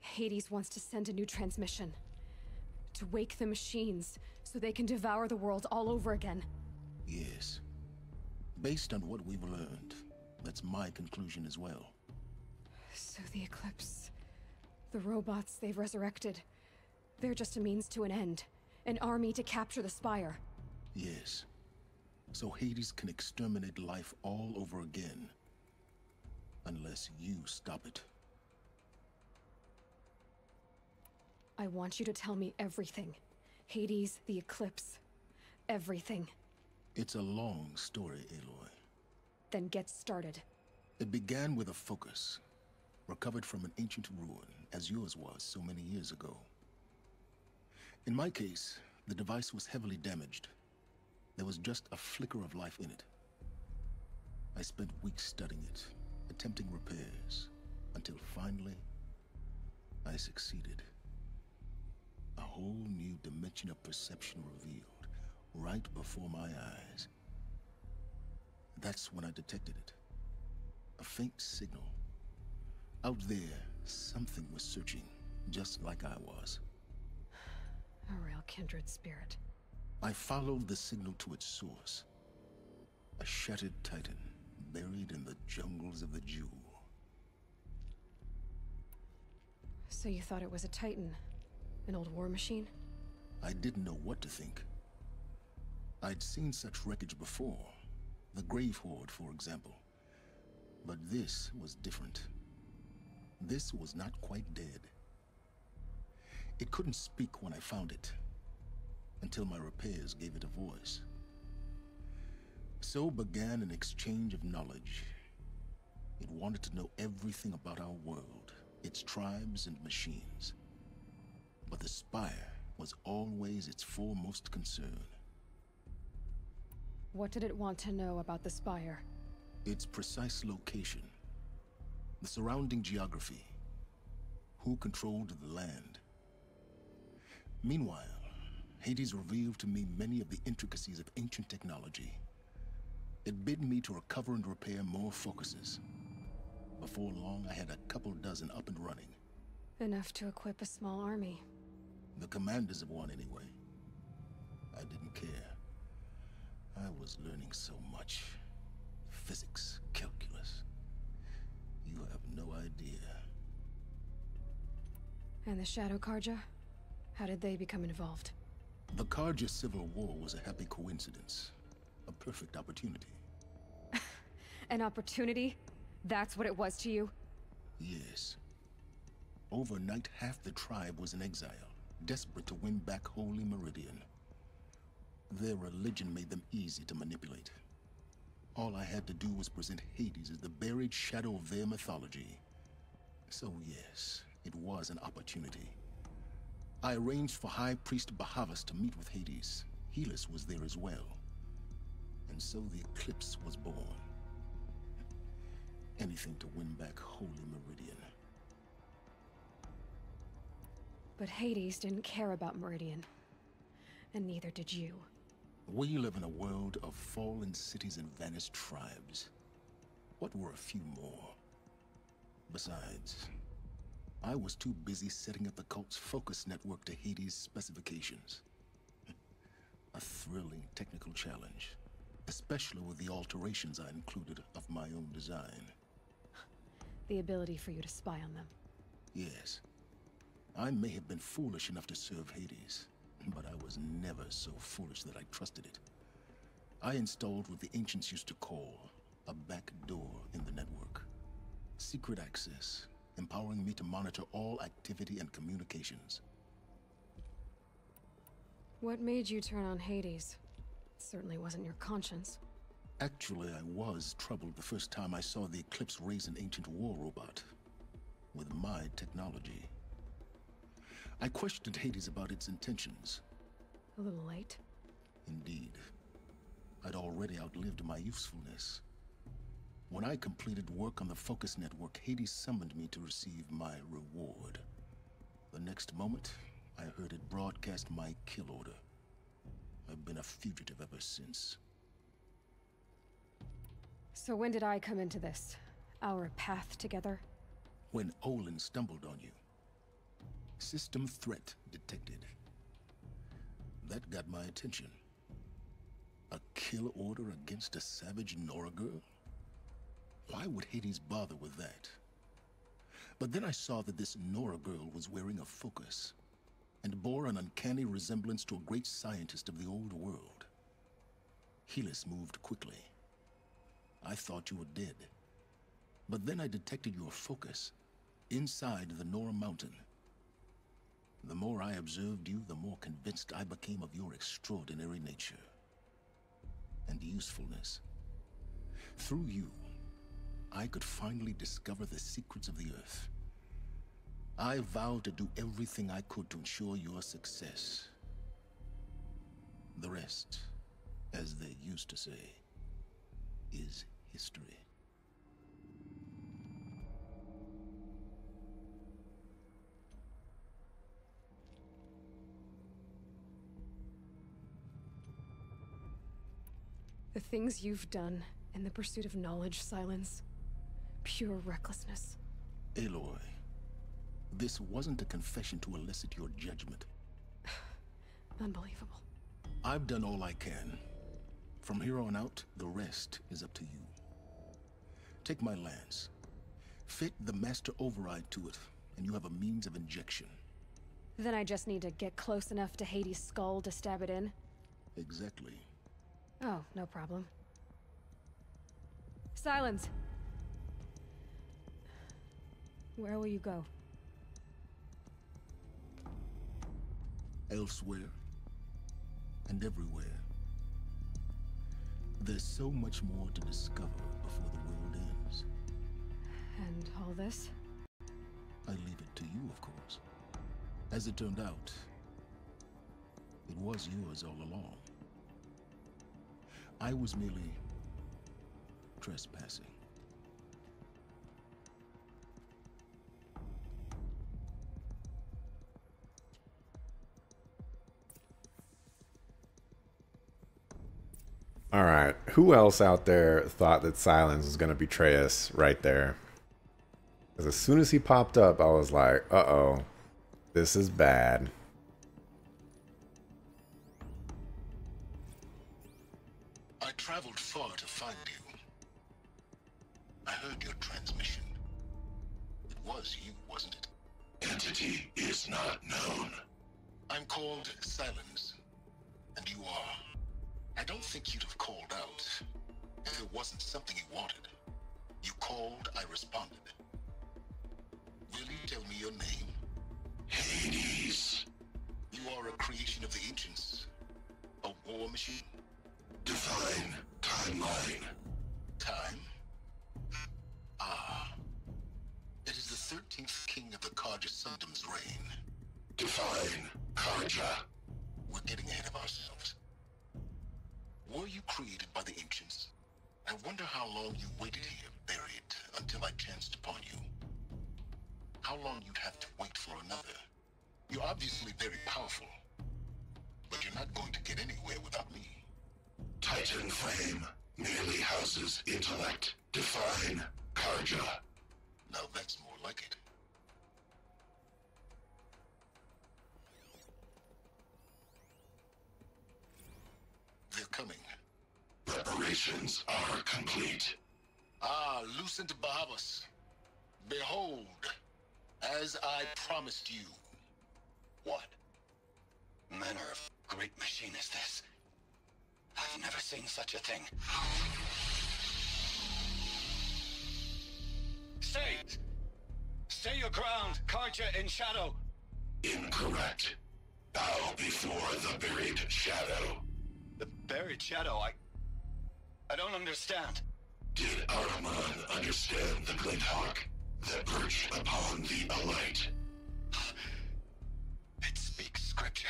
Hades wants to send a new transmission. To wake the machines, so they can devour the world all over again. Yes. Based on what we've learned, that's my conclusion as well. So the Eclipse... the robots they've resurrected... they're just a means to an end. An army to capture the Spire. Yes. So Hades can exterminate life all over again. Unless you stop it. I want you to tell me everything. Hades, the Eclipse, everything. It's a long story, Aloy. Then get started. It began with a focus, recovered from an ancient ruin, as yours was so many years ago. In my case, the device was heavily damaged. There was just a flicker of life in it. I spent weeks studying it, attempting repairs, until finally, I succeeded. A whole new dimension of perception revealed, right before my eyes. That's when I detected it. A faint signal. Out there, something was searching, just like I was. A real kindred spirit. I followed the signal to its source. A shattered titan, buried in the jungles of the Jewel. So you thought it was a titan? An old war machine? I didn't know what to think. I'd seen such wreckage before. The Grave Horde, for example. But this was different. This was not quite dead. It couldn't speak when I found it, until my repairs gave it a voice. So began an exchange of knowledge. It wanted to know everything about our world, its tribes and machines. But the Spire was always its foremost concern. What did it want to know about the Spire? Its precise location, the surrounding geography, who controlled the land. Meanwhile, Hades revealed to me many of the intricacies of ancient technology. It bid me to recover and repair more focuses. Before long, I had a couple dozen up and running. Enough to equip a small army. The commanders of one, anyway. I didn't care. I was learning so much. Physics, calculus. You have no idea. And the Shadow Carja? How did they become involved? The Carja Civil War was a happy coincidence. A perfect opportunity. An opportunity? That's what it was to you? Yes. Overnight, half the tribe was in exile, desperate to win back Holy Meridian. Their religion made them easy to manipulate. All I had to do was present Hades as the buried shadow of their mythology. So yes, it was an opportunity. I arranged for High Priest Bahavas to meet with Hades. Helis was there as well. And so the Eclipse was born. Anything to win back Holy Meridian. But Hades didn't care about Meridian. And neither did you. We live in a world of fallen cities and vanished tribes. What were a few more? Besides, I was too busy setting up the cult's focus network to Hades' specifications. A thrilling technical challenge, especially with the alterations I included of my own design. The ability for you to spy on them. Yes. I may have been foolish enough to serve Hades, but I was never so foolish that I trusted it. I installed what the ancients used to call a back door in the network. Secret access, empowering me to monitor all activity and communications. What made you turn on Hades? It certainly wasn't your conscience. Actually, I was troubled the first time I saw the Eclipse raise an ancient war robot with my technology. I questioned Hades about its intentions. A little late. Indeed. I'd already outlived my usefulness. When I completed work on the Focus Network, Hades summoned me to receive my reward. The next moment, I heard it broadcast my kill order. I've been a fugitive ever since. So when did I come into this? Our path together? When Olin stumbled on you. System threat detected. That got my attention. A kill order against a savage Nora girl? Why would Hades bother with that? But then I saw that this Nora girl was wearing a focus, and bore an uncanny resemblance to a great scientist of the old world. Helis moved quickly. I thought you were dead. But then I detected your focus inside the Nora Mountain. The more I observed you, the more convinced I became of your extraordinary nature and usefulness. Through you, I could finally discover the secrets of the Earth. I vowed to do everything I could to ensure your success. The rest, as they used to say, is history. The things you've done in the pursuit of knowledge, Silence. Pure recklessness. Aloy, this wasn't a confession to elicit your judgment. Unbelievable. I've done all I can. From here on out, the rest is up to you. Take my lance. Fit the master override to it, and you have a means of injection. Then I just need to get close enough to Hades' skull to stab it in? Exactly. Oh, no problem. Silence! Where will you go? Elsewhere. And everywhere. There's so much more to discover before the world ends. And all this? I leave it to you, of course. As it turned out, it was yours all along. I was merely trespassing. All right, who else out there thought that Silence was going to betray us right there? Because as soon as he popped up, I was like, uh-oh, this is bad. I traveled far to find you. I heard your transmission. It was you, wasn't it? Entity is not known. I'm called Silence, and you are. I don't think you'd have called out if it wasn't something you wanted. You called, I responded. Will you tell me your name? Hades. You are a creation of the ancients. A war machine? Divine timeline. Time? Ah. It is the 13th king of the Carja Sundom's reign. Divine Carja. We're getting ahead of ourselves. Were you created by the ancients? I wonder how long you waited here, buried, until I chanced upon you. How long you'd have to wait for another. You're obviously very powerful, but you're not going to get anywhere without me. Titan Flame merely houses intellect. Divine Carja. Now that's more like it. They're coming. Preparations are complete. Ah, Lucent Bahavas. Behold, as I promised you. What manner of great machine is this? I've never seen such a thing. Stay! Stay your ground, Carja in shadow! Incorrect. Bow before the buried shadow. The buried shadow, I don't understand. Did Ahriman understand the Glint Hawk that perched upon the Alight? It speaks scripture.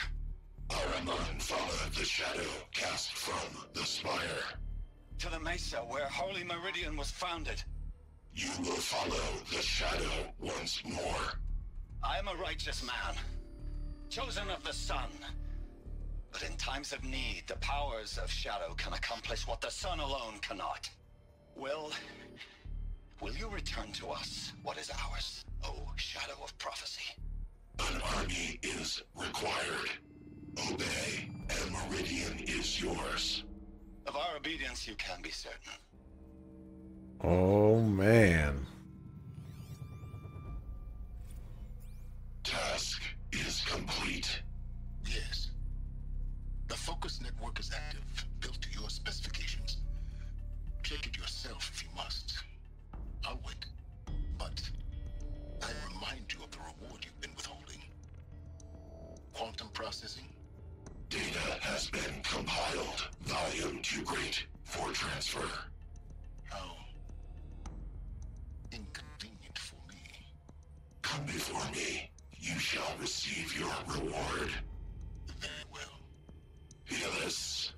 Ahriman followed the shadow cast from the spire. To the mesa where Holy Meridian was founded. You will follow the shadow once more. I am a righteous man, chosen of the sun. But in times of need, the powers of shadow can accomplish what the sun alone cannot. Will you return to us what is ours, O Shadow of Prophecy? An army is required. Obey, and Meridian is yours. Of our obedience you can be certain. Oh, man. Task is complete. Yes. The focus network is active, built to your specifications. Check it yourself if you must. I'll wait. But I remind you of the reward you've been withholding. Quantum processing. Data has been compiled. Volume too great for transfer. How inconvenient for me. Come before me. You shall receive your reward. Very well. Helis.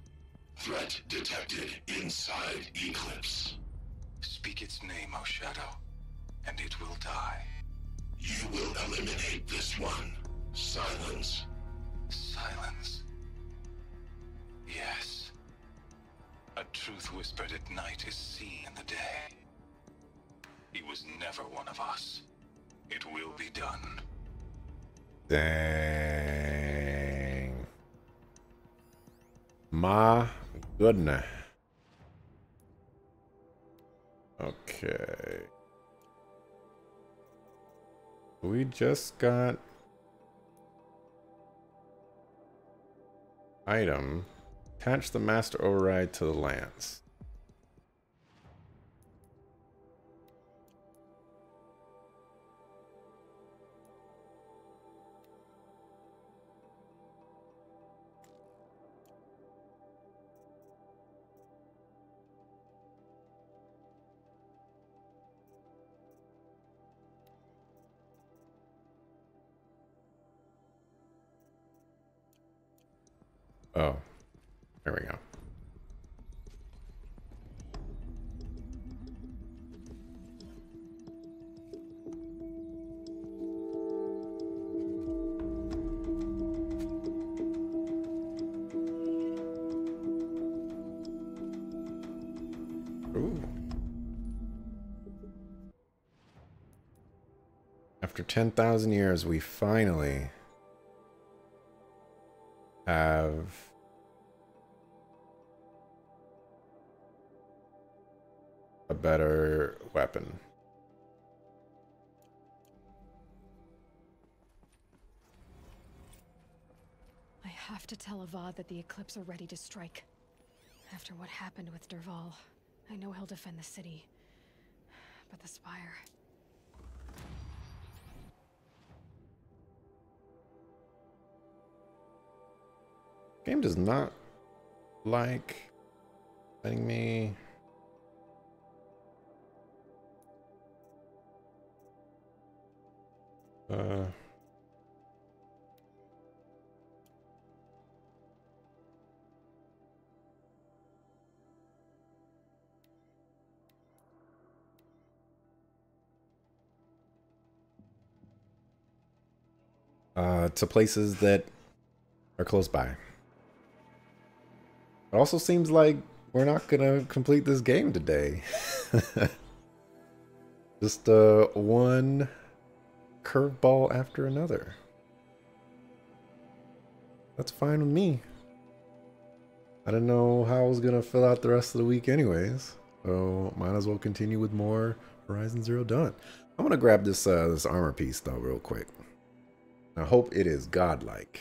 Threat detected inside Eclipse. Speak its name, O Shadow, and it will die. You will eliminate this one. Silence. Silence. Yes. A truth whispered at night is seen in the day. He was never one of us. It will be done. Dang. My goodness. Okay. We just got item. Attach the master override to the lance. Oh, there we go. Ooh. After 10,000 years, we finally have a better weapon. I have to tell Avad that the Eclipse are ready to strike. After what happened with Dervahl, I know he'll defend the city. But the Spire... Game does not like letting me... to places that are close by. It also seems like we're not gonna complete this game today. Just one curveball after another. That's fine with me. I didn't know how I was gonna fill out the rest of the week anyways, so might as well continue with more Horizon Zero Dawn. I'm gonna grab this this armor piece though real quick. I hope it is godlike.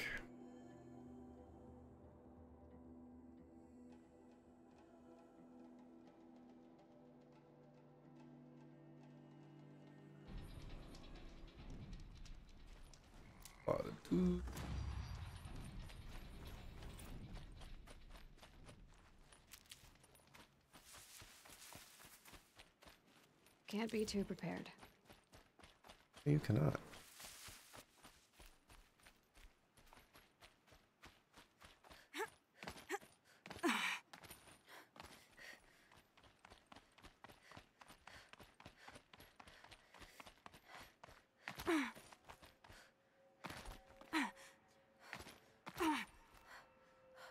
Can't be too prepared. You cannot.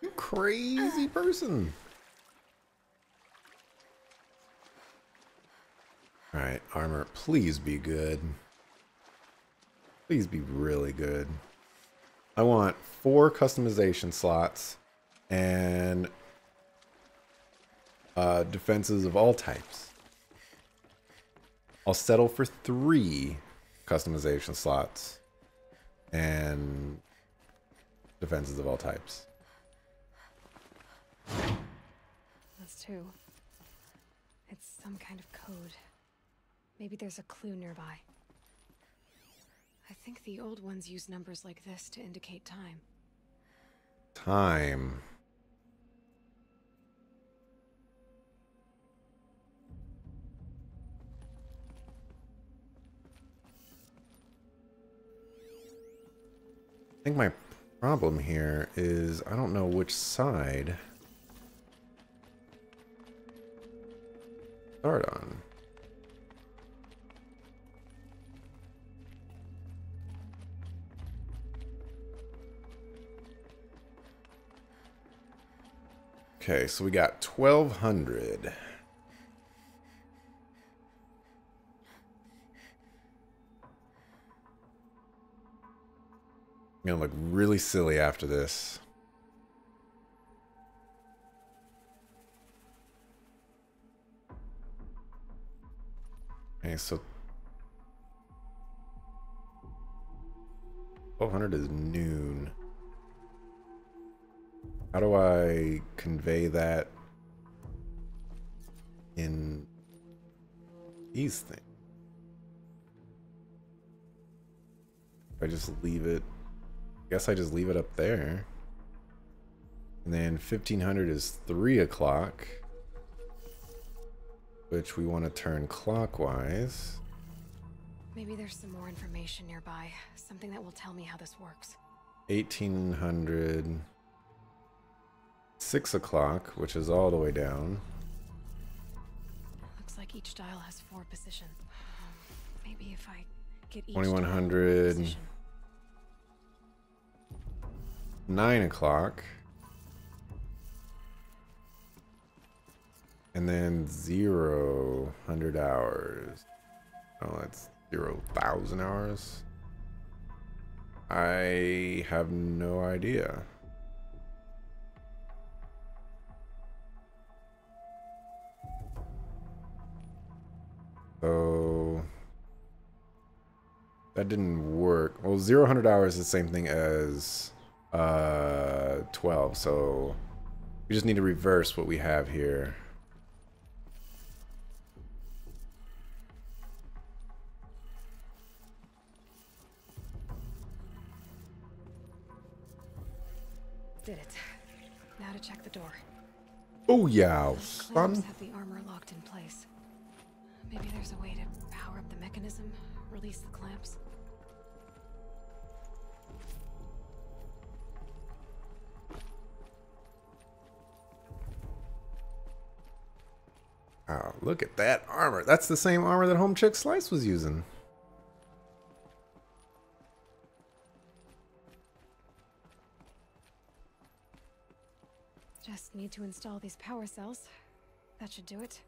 You crazy person. Alright, armor, please be good. Please be really good. I want 4 customization slots and defenses of all types. I'll settle for 3 customization slots and defenses of all types. That's 2. It's some kind of code. Maybe there's a clue nearby. I think the old ones use numbers like this to indicate time. Time. I think my problem here is I don't know which side to start on. Okay, so we got 1200. I'm gonna look really silly after this. Okay, so 1200 is noon. How do I convey that in these things? I just leave it. I guess I just leave it up there. And then 1500 is 3 o'clock, which we want to turn clockwise. Maybe there's some more information nearby. Something that will tell me how this works. 1800. 6 o'clock, which is all the way down. Looks like each dial has 4 positions. Maybe if I get each 2100. 9 o'clock. And then 100 hours. Oh, that's 0,000 hours. I have no idea. So that didn't work. Well, 100 hours is the same thing as 12. So we just need to reverse what we have here. Did it. Now to check the door. Oh yeah, Those son. clamps have the armor locked in place. Maybe there's a way to power up the mechanism, release the clamps. Oh, look at that armor. That's the same armor that Home Chick Slice was using. Just need to install these power cells. That should do it.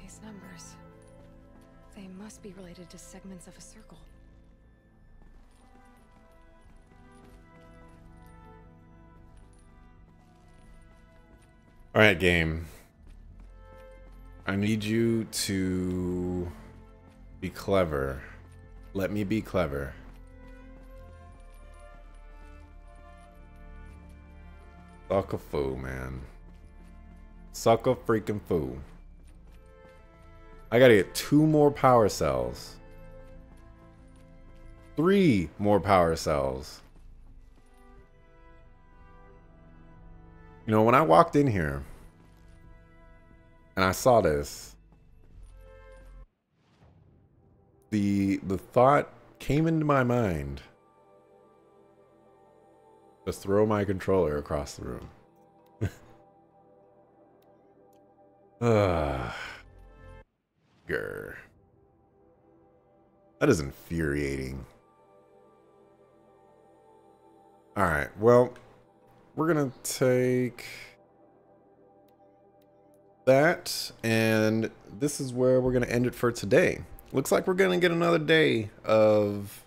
These numbers. They must be related to segments of a circle. All right, game. I need you to be clever. Let me be clever. Suck a fool, man. Suck a freaking fool. I gotta get 2 more power cells. 3 more power cells. You know, when I walked in here and I saw this, the thought came into my mind to throw my controller across the room. Grr. That is infuriating. Alright, well, we're gonna take that, and this is where we're gonna end it for today. Looks like we're gonna get another day of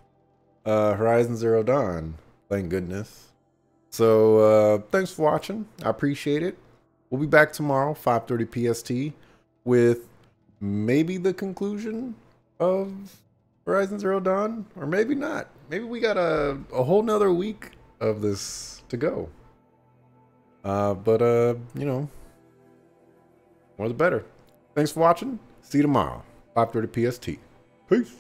Horizon Zero Dawn, thank goodness. So thanks for watching. I appreciate it. We'll be back tomorrow, 5:30 PST, with maybe the conclusion of Horizon Zero Dawn, or maybe not. Maybe we got a whole nother week of this to go. But you know, more the better. Thanks for watching. See you tomorrow, 5:30 PST. Peace.